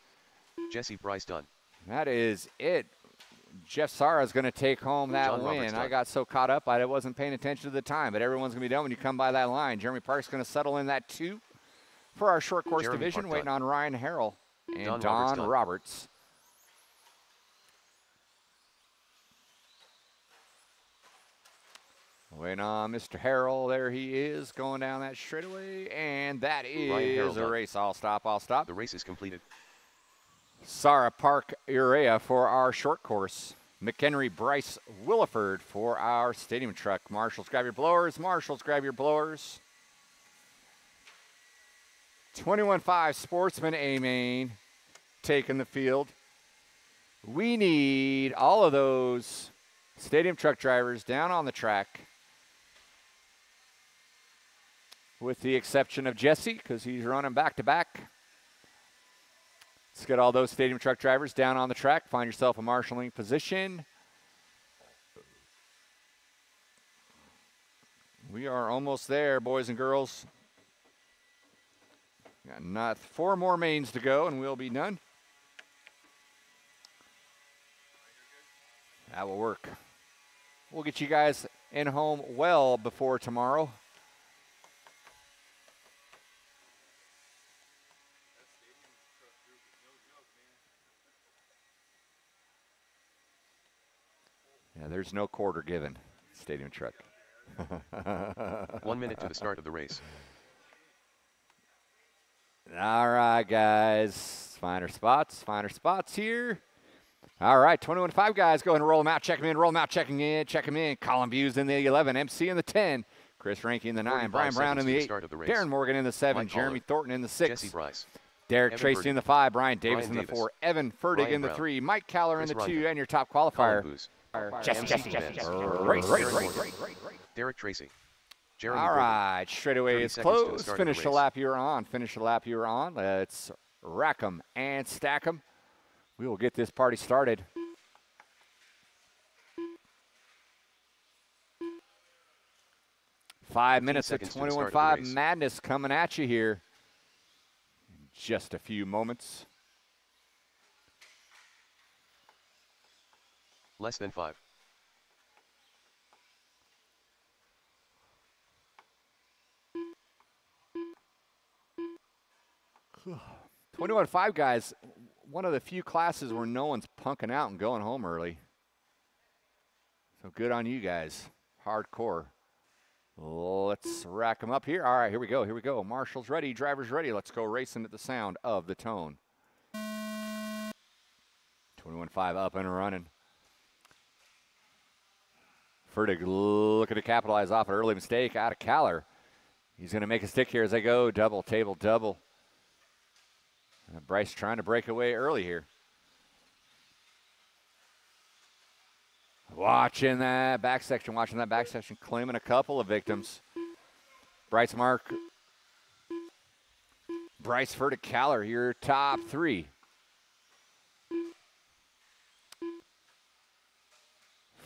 Jesse Bryce done. That is it. Jeff Sara is going to take home that John win. Roberts I done. got so caught up, I wasn't paying attention to the time, but everyone's going to be done when you come by that line. Jeremy Park's going to settle in that 2 for our short course Jeremy division, Park waiting done. on Ryan Harrell and Don Roberts Don done. Roberts. Waiting on Mr. Harrell. There he is, going down that straightaway, and that Harrell is a done. race. I'll stop. The race is completed. Sara Park Urea for our short course. McHenry Bryce Williford for our stadium truck. Marshals, grab your blowers. Marshals, grab your blowers. 21-5 Sportsman A-Main taking the field. We need all of those stadium truck drivers down on the track, with the exception of Jesse, because he's running back-to-back. Let's get all those stadium truck drivers down on the track. Find yourself a marshalling position. We are almost there, boys and girls. Got not 4 more mains to go, and we'll be done. That will work. We'll get you guys in home well before tomorrow. Yeah, there's no quarter given. Stadium truck. 1 minute to the start of the race. All right, guys. Finer spots here. All right, 21-5 guys. Go ahead and roll them out. Check them in. Roll them out. Check them in. Colin Buse in the 11. MC in the 10. Chris Ranke in the 9. Brian Brown in the 8. Darren Morgan in the 7. Mike Jeremy Pollard. Thornton in the 6. Jesse Bryce. Derek Evan Tracy Ferdy. in the 5. Brian Davis Brian in the Davis. 4. Evan Ferdig Brian in the Brown. 3. Mike Caller in Chris the 2. Ryan. And your top Colin qualifier. Booz. Jesse. Race. Derek Tracy. Jeremy All Ferdy. right, straightaway 30 is seconds to the closed. start of the Finish the race. lap you're on. Let's rack 'em and stack 'em. We will get this party started. Five minutes of seconds to the start of 21-5 the race. madness coming at you here. In just a few moments. Less than 5. 21-5 guys, one of the few classes where no one's punking out and going home early. So good on you guys. Hardcore. Let's rack them up here. All right, here we go. Marshall's ready, driver's ready. Let's go racing at the sound of the tone. 21-5 up and running. Fertig looking to capitalize off an early mistake out of Kaller. He's going to make a stick here as they go. Double, table, double. Bryce trying to break away early here. Watching that back section, claiming a couple of victims. Bryce Fertig, Kaller, your top three.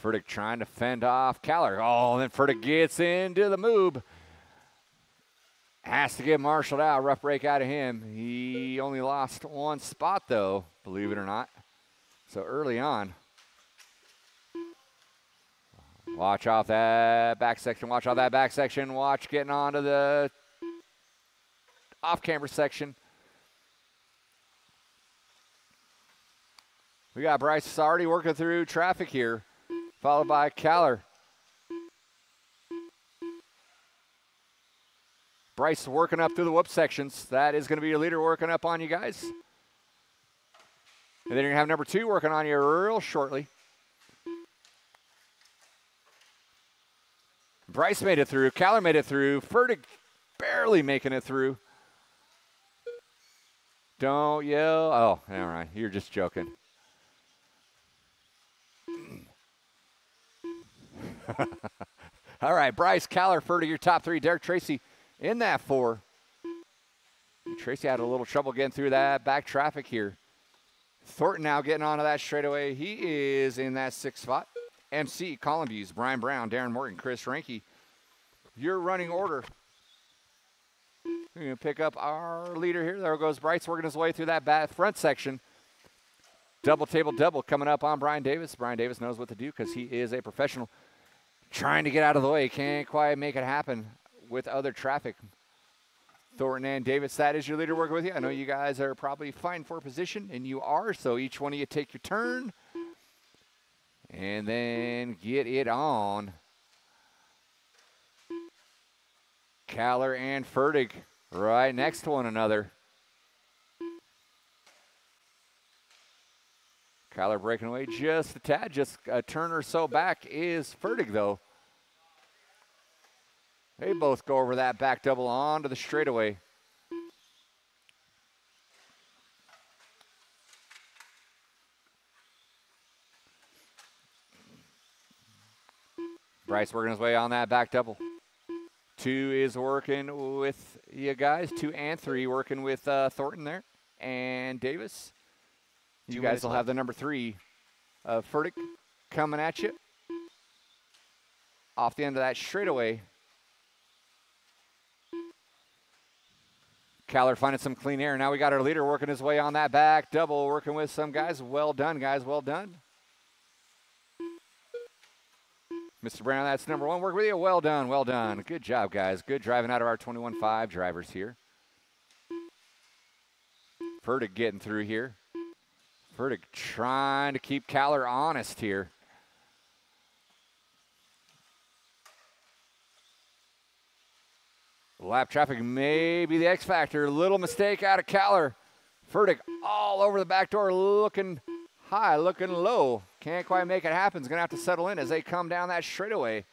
Fertig trying to fend off Kaller. Oh, and then Fertig gets into the move. Has to get marshaled out. Rough break out of him. He only lost one spot, though, believe it or not. So early on. Watch off that back section. Watch getting onto the off-camera section. We got Bryce already working through traffic here, followed by Kaller. Bryce working up through the whoop sections. That is going to be your leader working up on you guys. And then you're going to have number 2 working on you real shortly. Bryce made it through. Kaller made it through. Fertig barely making it through. Don't yell. Oh, all right. You're just joking. All right, Bryce, Kaller, Fertig, your top 3. Derek Tracy in that 4. Tracy had a little trouble getting through that back traffic here. Thornton now getting onto that straightaway. He is in that 6th spot. MC, Colin Views, Brian Brown, Darren Morgan, Chris Ranke. Your running order. We're going to pick up our leader here. There goes Bryce working his way through that front section. Double table double coming up on Brian Davis. Brian Davis knows what to do because he is a professional. Trying to get out of the way. Can't quite make it happen with other traffic. Thornton and Davis, that is your leader working with you. I know you guys are probably fighting for position, and you are, so each one of you take your turn. And then get it on. Kaller and Fertig right next to one another. Kaller breaking away just a tad, just a turn or so back is Fertig, though. They both go over that back double onto the straightaway. Bryce working his way on that back double. 2 is working with you guys. 2 and 3 working with Thornton there. And Davis. You guys will have the number 3. Fertig coming at you. Off the end of that straightaway. Kaller finding some clean air. Now we got our leader working his way on that back double, working with some guys. Well done, guys. Well done. Mr. Brown, that's number 1. Work with you. Well done. Well done. Good job, guys. Good driving out of our 21-5 drivers here. Fertig getting through here. Fertig trying to keep Kaller honest here. Lap traffic may be the X factor. Little mistake out of Kaller. Fertig all over the back door, looking high, looking low. Can't quite make it happen. He's going to have to settle in as they come down that straightaway.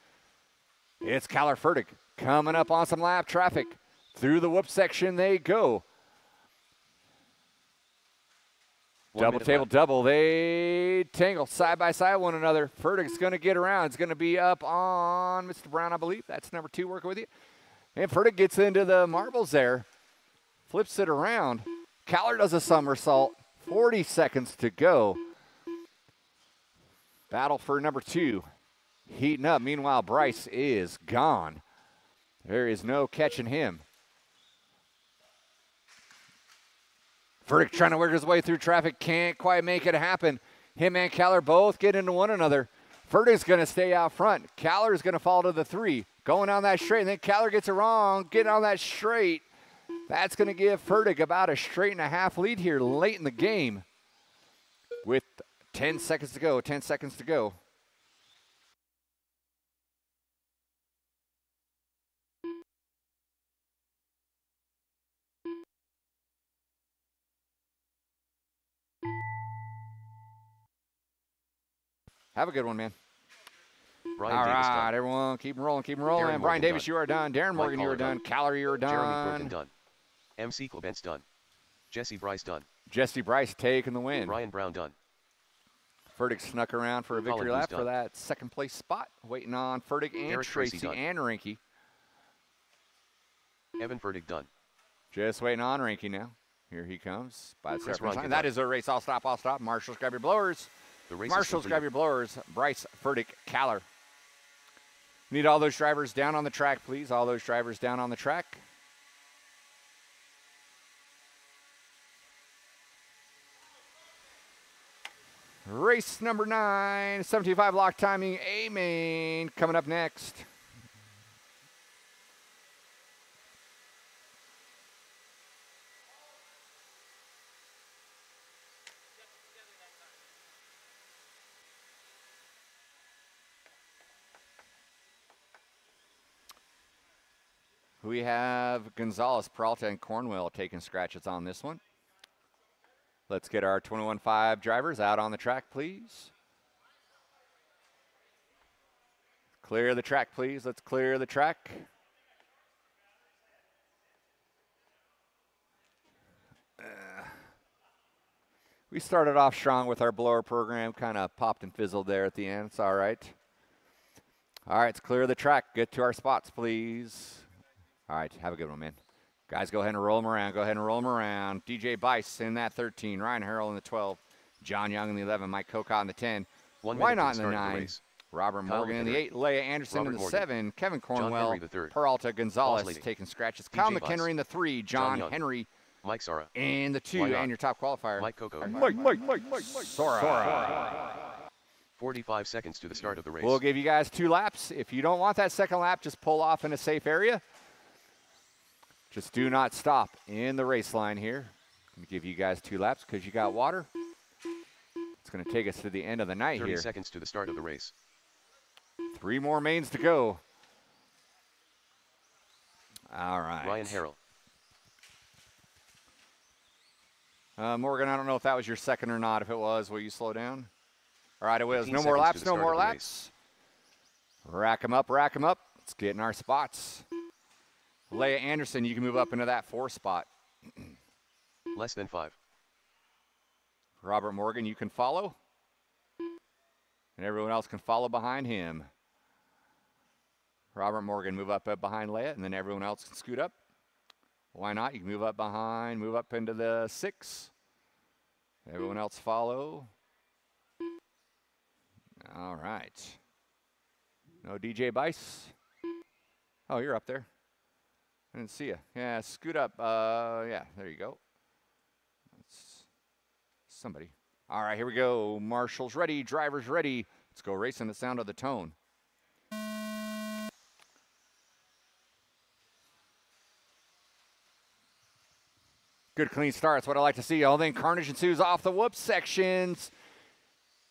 It's Kaller Fertig coming up on some lap traffic. Through the whoop section they go. Double table double. They tangle side by side one another. Fertig's going to get around. It's going to be up on Mr. Brown, I believe. That's number 2 working with you. And Fertig gets into the marbles there. Flips it around. Kaller does a somersault. 40 seconds to go. Battle for number 2. Heating up. Meanwhile, Bryce is gone. There is no catching him. Fertig trying to work his way through traffic. Can't quite make it happen. Him and Kaller both get into one another. Fertig's going to stay out front. Kaller is going to fall to the 3. Going on that straight, and then Kaller gets it wrong. Getting on that straight. That's going to give Fertig about a straight and a half lead here late in the game. With 10 seconds to go. 10 seconds to go. Have a good one, man. Brian All Davis right, done. everyone, keep 'em rolling, keep 'em rolling. Darren Brian Morgan Davis, done. you are done. Darren Mike Morgan, you Haller are done. done. Calorie, you are Jeremy Croken done. done. MC Klebentz done. Jesse Bryce done. Jesse Bryce taking the win. Ryan Brown done. Fertig snuck around for a victory Colin lap Booth for done. that second place spot. Waiting on Fertig and Derek Tracy Tracy done. and Rinky. Evan Fertig done. Just waiting on Rinky now. Here he comes. By the Chris start finish line. Ronkin That done. is a race. I'll stop, I'll stop. Marshals, grab your blowers. The race Marshals, is grab your blowers. Bryce, Fertig, Caller. Need all those drivers down on the track, please. All those drivers down on the track. Race number 9, 75 lock timing, A-Main, coming up next. We have Gonzalez, Peralta, and Cornwell taking scratches on this one. Let's get our 21.5 drivers out on the track, please. Clear the track, please. Let's clear the track. We started off strong with our blower program, kind of popped and fizzled there at the end. It's all right. All right, let's clear the track. Get to our spots, please. All right, have a good one, man. Guys, go ahead and roll them around. Go ahead and roll them around. DJ Bice in that 13. Ryan Harrell in the 12. John Young in the 11. Mike Kokot in the 10. 1 Why minute not to in the the start of 9? race. Robert Kyle Morgan in the McHenry. 8. Leia Anderson Robert in the Morgan. 7. Kevin John Cornwell. Henry the 3rd. Peralta Gonzalez Lady. taking scratches. DJ Kyle Bice. McHenry in the 3. John John Young. Henry Mike Sara. in the 2. Why not? And your top qualifier. Mike Coco. Sora. 45 seconds to the start of the race. We'll give you guys 2 laps. If you don't want that second lap, just pull off in a safe area. Just do not stop in the race line here. I'm going to give you guys 2 laps because you got water. It's going to take us to the end of the night 30 here. seconds to the start of the race. 3 more mains to go. All right. Ryan Harrell. Morgan, I don't know if that was your second or not. If it was, will you slow down? All right, it was. 15 No more seconds to laps, the no start more of the laps. Rack them up, rack them up. Let's get in our spots. Leia Anderson, you can move up into that 4 spot. Less than 5. Robert Morgan, you can follow. And everyone else can follow behind him. Robert Morgan, move up behind Leia, and then everyone else can scoot up. Why not? You can move up behind, move up into the 6. Everyone else follow. All right. No DJ Bice. Oh, you're up there. I didn't see you. Yeah, scoot up. Yeah, there you go. That's somebody. All right, here we go. Marshals ready, drivers ready. Let's go racing the sound of the tone. Good clean start. That's what I like to see. All then carnage ensues off the whoop sections.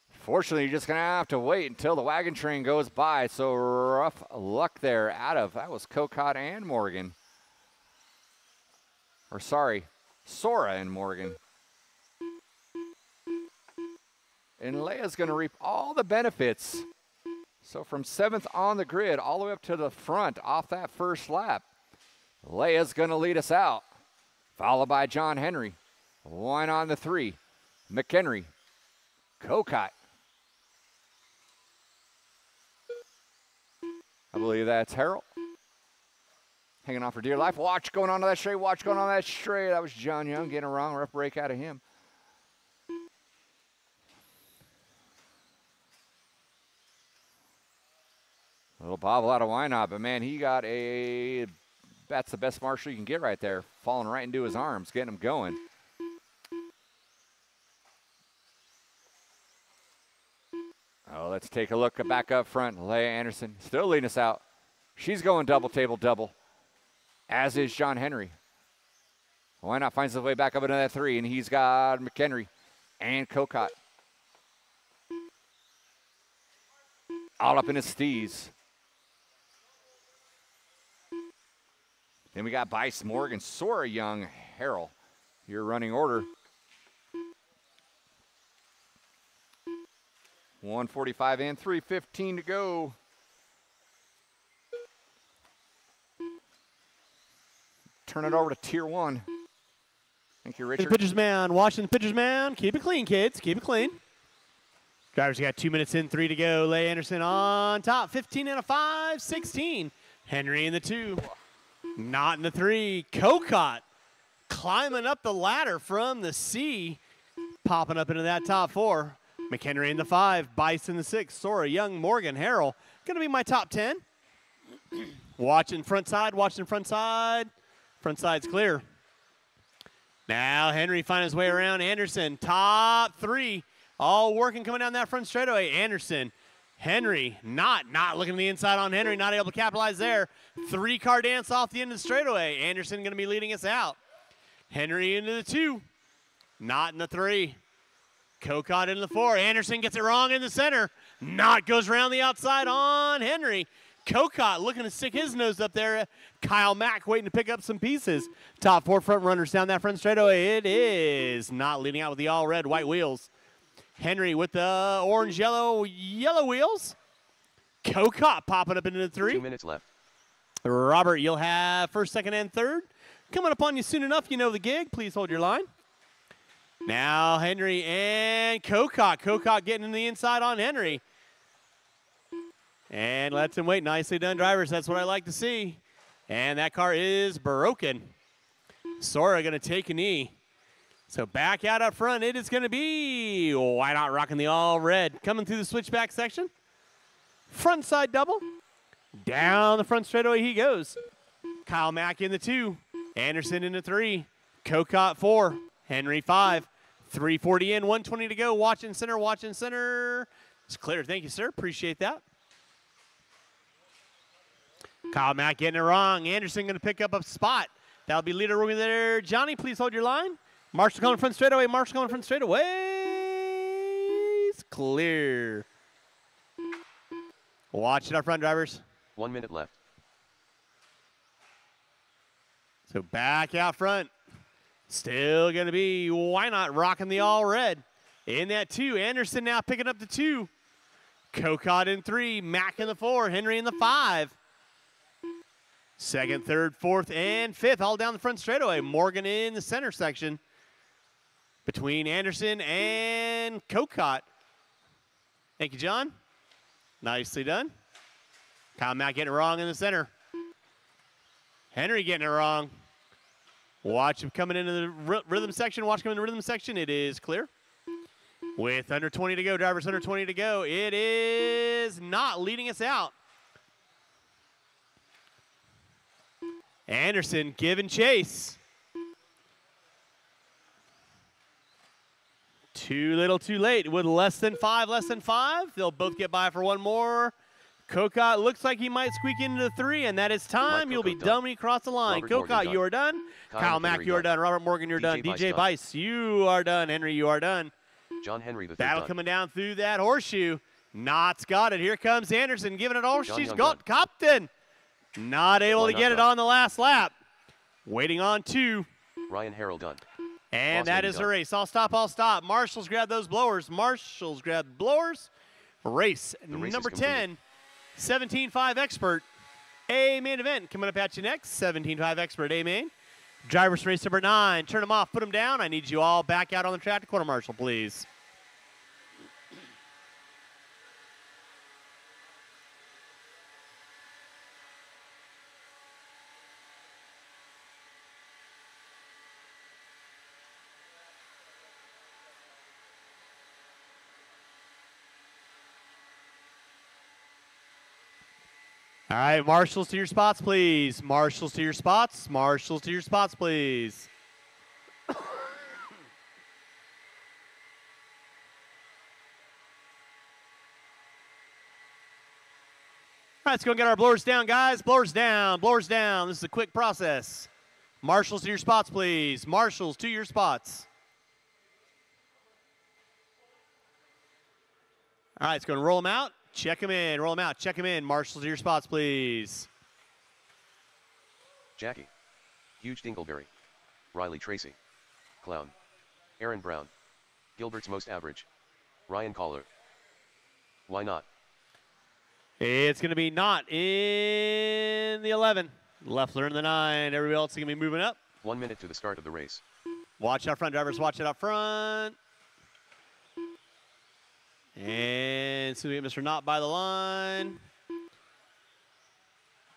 Fortunately, you're just going to have to wait until the wagon train goes by. So rough luck there out of, that was Kokot and Morgan. Or sorry, Sora and Morgan. And Leia's going to reap all the benefits. So from 7th on the grid all the way up to the front off that first lap. Leia's going to lead us out. Followed by John Henry. 1 on the 3. McHenry. Kokot. I believe that's Harrell. Hanging on for dear life. Watch going on to that straight. Watch going on that straight. That was John Young getting a wrong rough break out of him. Little bobble out of Wynot, but man, he got a, that's the best marshal you can get right there. Falling right into his arms, getting him going. Oh, let's take a look back up front. Leia Anderson still leading us out. She's going double table double, as is John Henry. Why not finds his way back up into that 3, and he's got McHenry and Kokot. All up in his stees. Then we got Bice, Morgan, Sora, Young, Harrell. Your running order. 1:45 and 3:15 to go. Turn it over to Tier 1. Thank you, Richard. Pitcher's mound, Washington pitcher's mound. Keep it clean, kids. Keep it clean. Drivers got 2 minutes in, 3 to go. Leigh Anderson on top, 15 and a 5, 16. Henry in the 2. Not in the 3. Kokot climbing up the ladder from the C, popping up into that top 4. McHenry in the 5, Bice in the 6, Sora, Young, Morgan, Harrell. Gonna be my top 10. Watching front side, watching front side. Front side's clear. Now Henry finds his way around. Anderson, top 3. All working coming down that front straightaway. Anderson, Henry, not looking to the inside on Henry, not able to capitalize there. 3-car dance off the end of the straightaway. Anderson going to be leading us out. Henry into the 2, not in the 3. Kokot into the 4. Anderson gets it wrong in the center. Not goes around the outside on Henry. Kokot looking to stick his nose up there. Kyle Mack waiting to pick up some pieces. Top 4 front runners down that front straightaway. It is not leading out with the all red white wheels. Henry with the orange yellow wheels. Kokot popping up into the 3. 2 minutes left. Robert, you'll have first, second, and third. Coming up on you soon enough. You know the gig. Please hold your line. Now Henry and Kokot. Kokot getting in the inside on Henry. And lets him wait. Nicely done, drivers. That's what I like to see. And that car is broken. Sora going to take a knee. So back out up front, it is going to be Why Not rocking the all red. Coming through the switchback section. Front side double. Down the front straightaway he goes. Kyle Mack in the 2. Anderson in the 3. Kokot 4. Henry 5. 3:40 in, 1:20 to go. Watching center, watching center. It's clear. Thank you, sir. Appreciate that. Kyle Mack getting it wrong. Anderson going to pick up a spot. That'll be leader room there. Johnny, please hold your line. Marshall coming front straightaway. Marshall coming front straightaway. It's clear. Watch it up front, drivers. 1 minute left. So back out front. Still going to be Why Not rocking the all red. In that 2. Anderson now picking up the 2. Kokot in 3. Mack in the 4. Henry in the 5. Second, third, fourth, and fifth, all down the front straightaway. Morgan in the center section between Anderson and Kokot. Thank you, John. Nicely done. Kyle Mack getting it wrong in the center. Henry getting it wrong. Watch him coming into the rhythm section. Watch him in the rhythm section. It is clear. With under 20 to go, drivers under 20 to go. It is not leading us out. Anderson giving chase. Too little, too late. With less than 5. They'll both get by for one more. Kokot looks like he might squeak into the 3, and that is time. You'll be done when you cross the line. Kokot, you are done. Kyle Mack, you are done. Robert Morgan, you're done. DJ Bice, you are done. Henry, you are done. John Henry, the third battle done. coming down through that horseshoe. Knott's got it. Here comes Anderson giving it all. She's got Copton. Not able to get it on the last lap. Waiting on 2. Ryan Harrell done. And that is a race. I'll stop. Marshall's grab those blowers. Race number 10. 17.5 Expert. A main event coming up at you next. 17.5 Expert A main. Drivers race number 9. Turn them off. Put them down. I need you all back out on the track to quarter marshal, please. All right, marshals to your spots, please. Marshals to your spots. Marshals to your spots, please. All right, let's go get our blowers down, guys. Blowers down, blowers down. This is a quick process. Marshals to your spots, please. Marshals to your spots. All right, it's going to roll them out. Check them in, roll them out, check them in. Marshals to your spots, please. Jackie. Huge Dingleberry. Riley Tracy. Clown. Aaron Brown. Gilbert's most average. Ryan Collar. Why not? It's going to be not in the 11. Leffler in the 9. Everybody else is going to be moving up. 1 minute to the start of the race. Watch out front, drivers. Watch it out front. And so we get Mr. Knott by the line.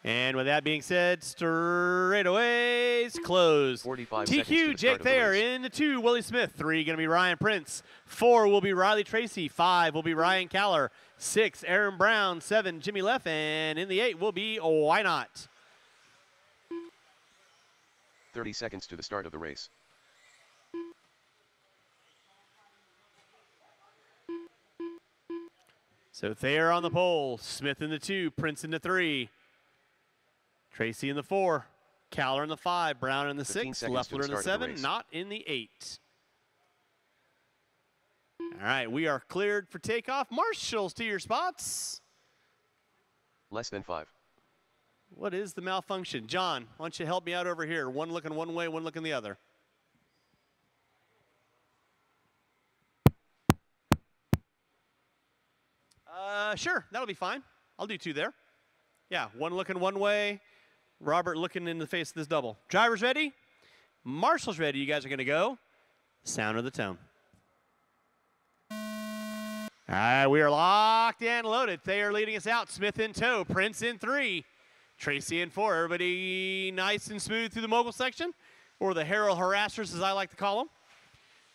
And with that being said, straightaways closed. 45 seconds to the TQ, start Jake of the Thayer race. in the 2, Willie Smith. 3 going to be Ryan Prince. 4 will be Riley Tracy. 5 will be Ryan Caller. 6, Aaron Brown. 7, Jimmy Leff. And in the 8 will be Why Not? 30 seconds to the start of the race. So Thayer on the pole. Smith in the 2, Prince in the 3. Tracy in the 4, Caller in the 5, Brown in the 15 6, seconds to Leffler in the the start of the 7, race. Not in the 8. All right, we are cleared for takeoff. Marshals to your spots. Less than 5. What is the malfunction? John, why don't you help me out over here? One looking one way, one looking the other. Sure, that'll be fine. I'll do 2 there. Yeah, one looking one way, Robert looking in the face of this double. Drivers ready? Marshals ready. You guys are going to go. Sound of the tone. All right, we are locked and loaded. Thayer leading us out. Smith in tow. Prince in 3. Tracy in 4. Everybody nice and smooth through the mogul section, or the Harold harassers as I like to call them.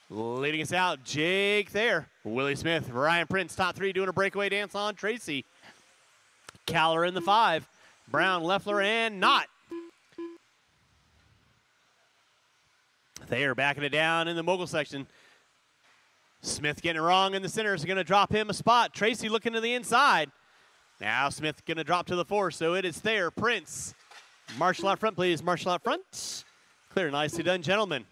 Leading us out, Jake Thayer. Willie Smith, Ryan Prince, top 3 doing a breakaway dance on Tracy. Caller in the 5. Brown, Leffler, and Knott. Thayer backing it down in the mogul section. Smith getting it wrong in the center is going to drop him a spot. Tracy looking to the inside. Now Smith going to drop to the 4, so it is Thayer, Prince. Marshal out front, please. Marshal out front. Clear, nicely done, gentlemen.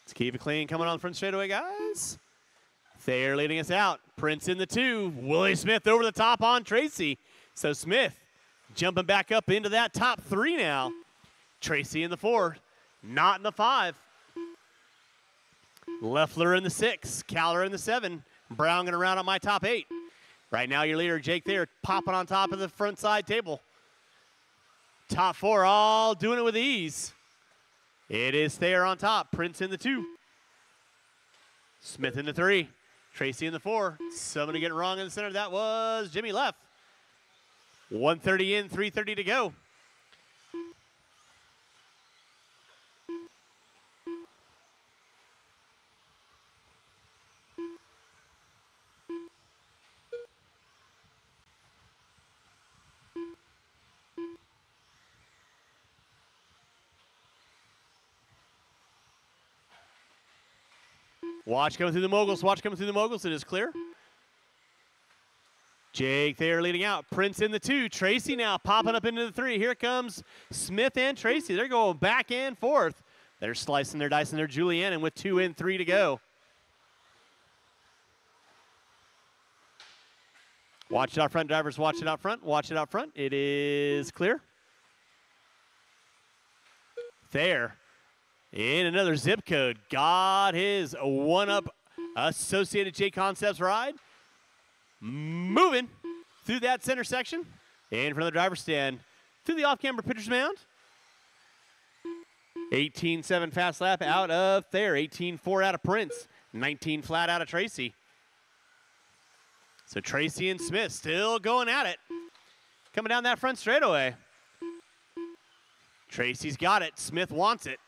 Let's keep it clean coming on the front straightaway, guys. Thayer leading us out. Prince in the 2. Willie Smith over the top on Tracy. So Smith jumping back up into that top 3 now. Tracy in the 4. Not in the 5. Leffler in the 6. Caller in the 7. Brown going to round out my top 8. Right now your leader, Jake Thayer, popping on top of the front side table. Top 4 all doing it with ease. It is Thayer on top. Prince in the 2. Smith in the 3. Tracy in the 4. Somebody getting wrong in the center. That was Jimmy Leff. 1:30 in, 3:30 to go. Watch coming through the moguls. Watch coming through the moguls. It is clear. Jake Thayer leading out. Prince in the 2. Tracy now popping up into the 3. Here comes Smith and Tracy. They're going back and forth. They're slicing their dice and they're Julianne with 2 in, 3 to go. Watch it out front, drivers. Watch it out front. Watch it out front. It is clear. Thayer in another zip code. Got his one-up Associated J Concepts ride. Moving through that center section. In front of the driver's stand. Through the off-camera pitcher's mound. 18.7 fast lap out of Thayer. 18.4 out of Prince. 19 flat out of Tracy. So Tracy and Smith still going at it. Coming down that front straightaway. Tracy's got it. Smith wants it.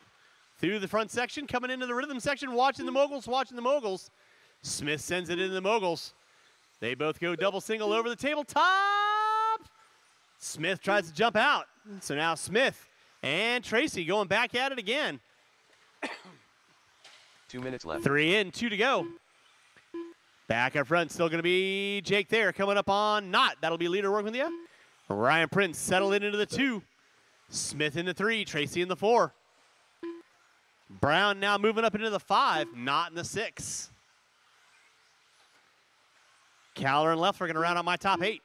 Through the front section, coming into the rhythm section, watching the moguls, watching the moguls. Smith sends it into the moguls. They both go double single over the tabletop. Smith tries to jump out. So now Smith and Tracy going back at it again. 2 minutes left. 3 in, 2 to go. Back up front, still going to be Jake Thayer coming up on Knott. That'll be leader working with you. Ryan Prince settled into the 2. Smith in the 3, Tracy in the 4. Brown now moving up into the 5, Knott in the 6. Caller and Leffler going to round out my top 8.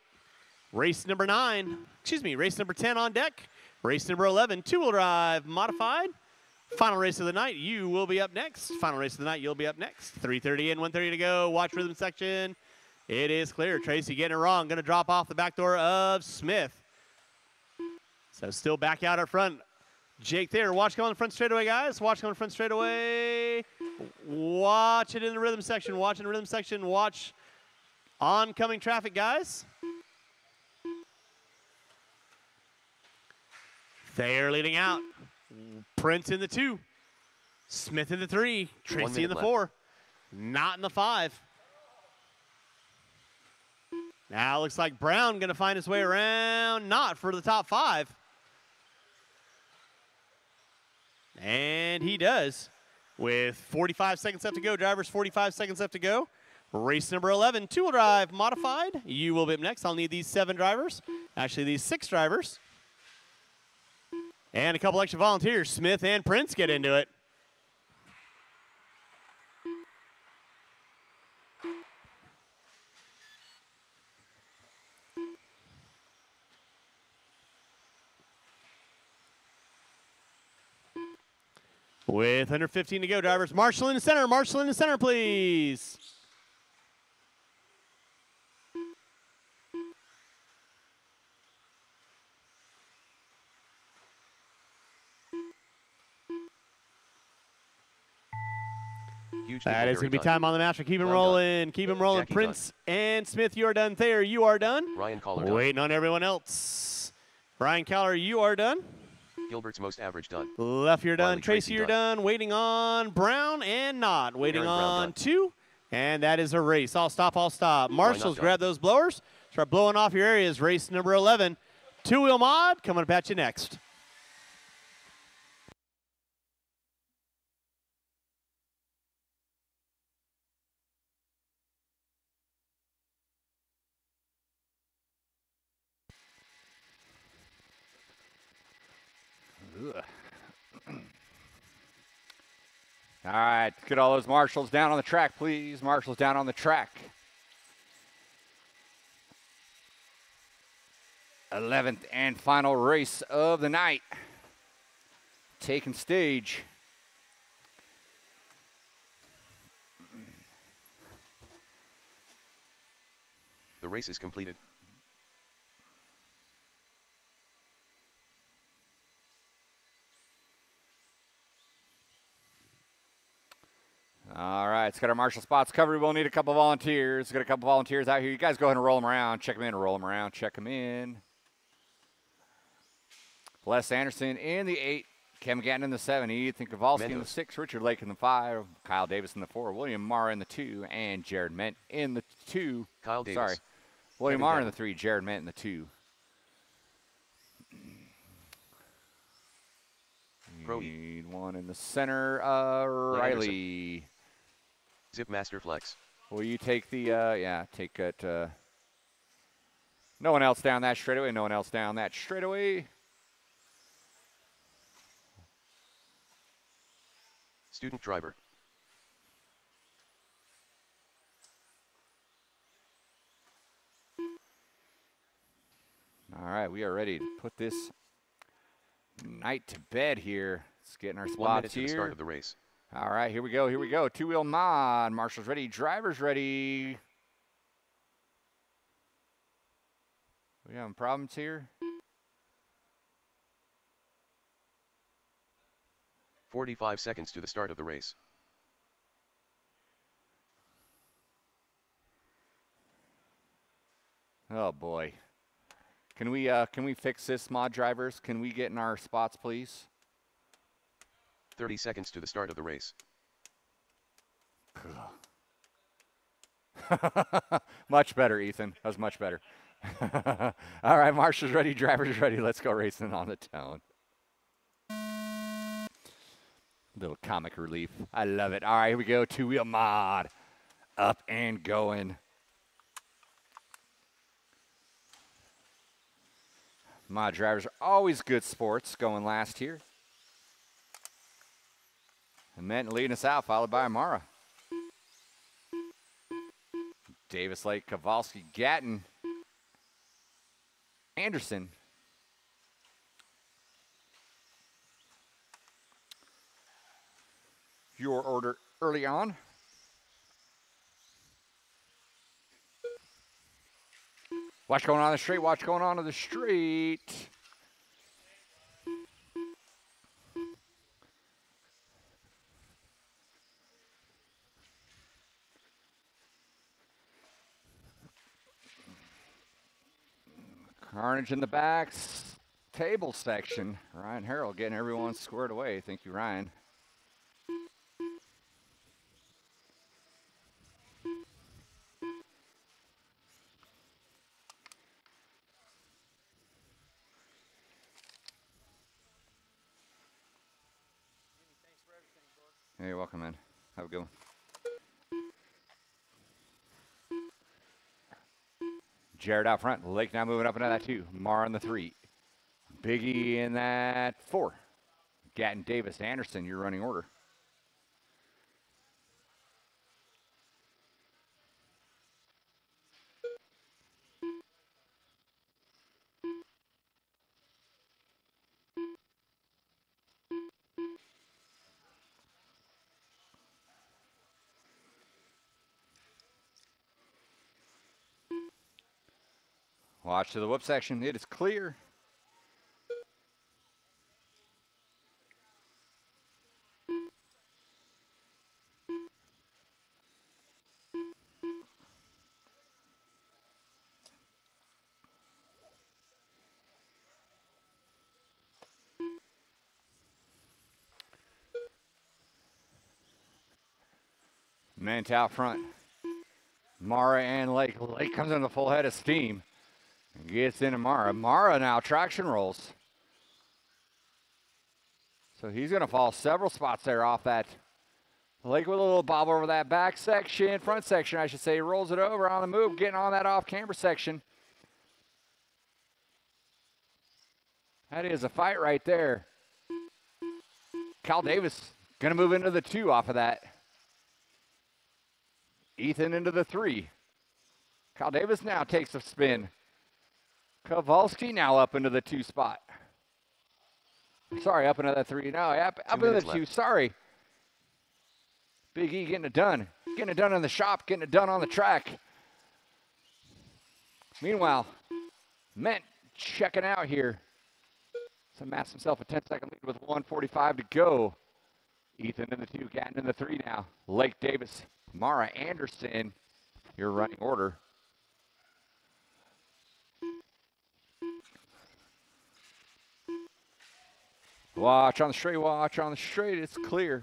Race number 10 on deck. Race number 11, two-wheel drive modified Final race of the night, you will be up next. Final race of the night, you'll be up next. 3:30 in, 1:30 to go. Watch rhythm section. It is clear. Tracy getting it wrong. Going to drop off the back door of Smith. So still back out up front. Jake there. Watch go on the front straightaway, guys. Watch go on the front straightaway. Watch it in the rhythm section. Watch in the rhythm section. Watch oncoming traffic, guys. They're leading out. Prince in the 2. Smith in the 3. Tracy in the 4. Not in the 5. Now looks like Brown going to find his way around. Not for the top 5. And he does. With 45 seconds left to go. Drivers, 45 seconds left to go. Race number 11, two-wheel drive modified. You will be up next. I'll need these 7 drivers. Actually, these 6 drivers. And a couple extra volunteers. Smith and Prince get into it. With under 15 to go, drivers. Marshall in the center. Marshall in the center, please. That is going to be time on the master. Keep him rolling. Keep him rolling. Jackie Prince and Smith, you are done. Thayer, you are done. Ryan Collar done. Waiting on everyone else. Ryan Collar, you are done. Gilbert's most average done. Left, you're done. Riley Tracy, you're done. Waiting on Brown and not. Waiting Aaron Brown on done. 2. And that is a race. I'll stop, I'll stop. Marshals, done. grab those blowers. Start blowing off your areas. Race number 11. Two-wheel mod coming up at you next. All right, get all those marshals down on the track, please. Marshals down on the track. 11th and final race of the night. Taking stage. The race is completed. All right, it's got our marshal spots covered. We'll need a couple volunteers. Got a couple volunteers out here. You guys go ahead and roll them around. Check them in, roll them around, check them in. Les Anderson in the 8. Kevin Gatton in the 7. Ethan Kowalski in the 6. Richard Lake in the 5. Kyle Davis in the 4. William Marr in the 2. And Jared Ment in the 2. Kyle Davis. Sorry. William Kevin Marr in Gatton. the 3. Jared Ment in the 2. Brody. Need one in the center. Anderson. Riley. Zip Master Flex. Will you take the, take it. No one else down that straightaway. No one else down that straightaway. Student driver. All right, we are ready to put this night to bed here. Let's get in our 1 spots minute to the start here. of the race. All right, here we go. Here we go. Two-wheel mod. Marshall's ready. Driver's ready. We having problems here? 45 seconds to the start of the race. Oh boy. Can we fix this, mod drivers? Can we get in our spots, please? 30 seconds to the start of the race. Much better, Ethan. That was much better. All right, Marshall's ready. Driver's ready. Let's go racing on the tone. Little comic relief. I love it. All right, here we go. Two-wheel mod. Up and going. Mod drivers are always good sports going last here. And Ment leading us out, followed by Amara. Davis Lake, Kowalski, Gatton, Anderson. early on. Watch going on the straight. Watch going on to the straight. Carnage in the backs. Table section. Ryan Harrell getting everyone squared away. Thank you, Ryan. Hey, you're welcome, man. Have a good one. Jared out front. Lake now moving up into that 2. Mara in the 3. Biggie in that 4. Gatton, Davis, Anderson, your running order. Watch to the whoop section. It is clear. Mint out front. Mara and Lake. Lake comes in the full head of steam. Gets into Mara. Mara now traction rolls. So he's going to fall several spots there off that. Lake with a little bobble over that back section, front section, I should say. Rolls it over on the move, getting on that off-camber section. That is a fight right there. Kyle Davis going to move into the 2 off of that. Ethan into the 3. Kyle Davis now takes a spin. Kowalski now up into the 2 spot. Sorry, up into that 3. No, up into the 2. Sorry. Big E getting it done. Getting it done in the shop, getting it done on the track. Meanwhile, Ment checking out here. So amassed himself a 10-second lead with 1:45 to go. Ethan in the 2, Gatton in the 3 now. Lake Davis, Mara Anderson, your running order. Watch on the straight, watch on the straight, it's clear.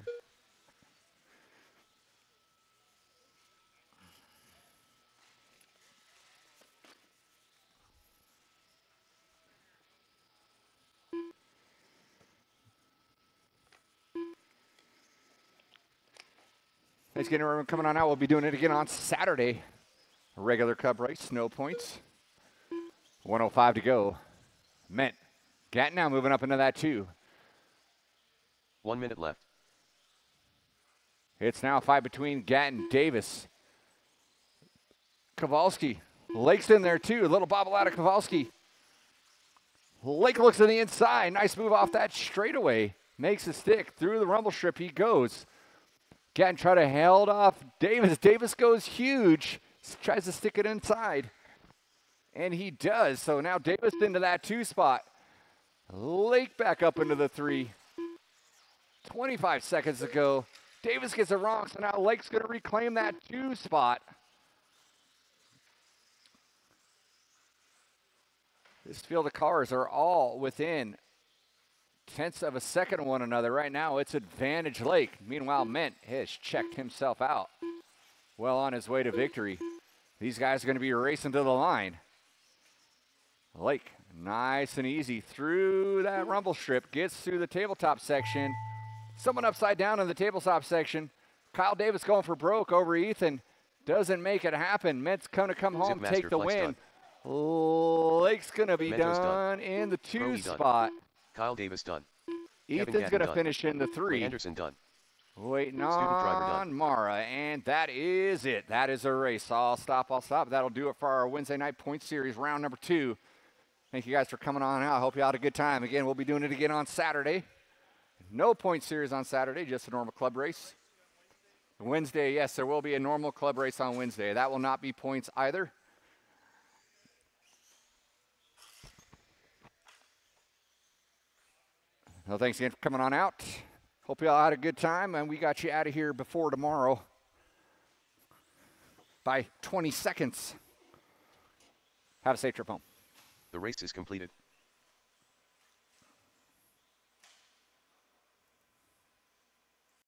Thanks again, everyone coming on out. We'll be doing it again on Saturday. A regular Cub race, no points. 1:05 to go. Ment. Gatton now moving up into that 2. 1 minute left. It's now a fight between Gatton, Davis, Kowalski. Lake's in there too. A little bobble out of Kowalski. Lake looks to the inside. Nice move off that straightaway. Makes a stick. Through the rumble strip he goes. Gatton try to held off Davis. Davis goes huge. Tries to stick it inside. And he does. So now Davis into that 2 spot. Lake back up into the 3. 25 seconds ago. Davis gets it wrong, so now Lake's going to reclaim that 2 spot. This field of cars are all within tenths of a second of one another. Right now, it's advantage Lake. Meanwhile, Ment has checked himself out. Well on his way to victory. These guys are going to be racing to the line. Lake, nice and easy through that rumble strip. Gets through the tabletop section. Someone upside down in the tabletop section. Kyle Davis going for broke over Ethan. Doesn't make it happen. Ment's going to come home, take the win. Lake's going to be done in the 2 spot. Kyle Davis done. Ethan's going to finish in the 3. Anderson done. Waiting on Mara, and that is it. That is a race. I'll stop. That'll do it for our Wednesday night point series, round number 2. Thank you guys for coming on out. I hope you had a good time. Again, we'll be doing it again on Saturday. No point series on Saturday, just a normal club race. Wednesday, yes, there will be a normal club race on Wednesday. That will not be points either. Well, thanks again for coming on out. Hope you all had a good time, and we got you out of here before tomorrow by 20 seconds. Have a safe trip home. The race is completed.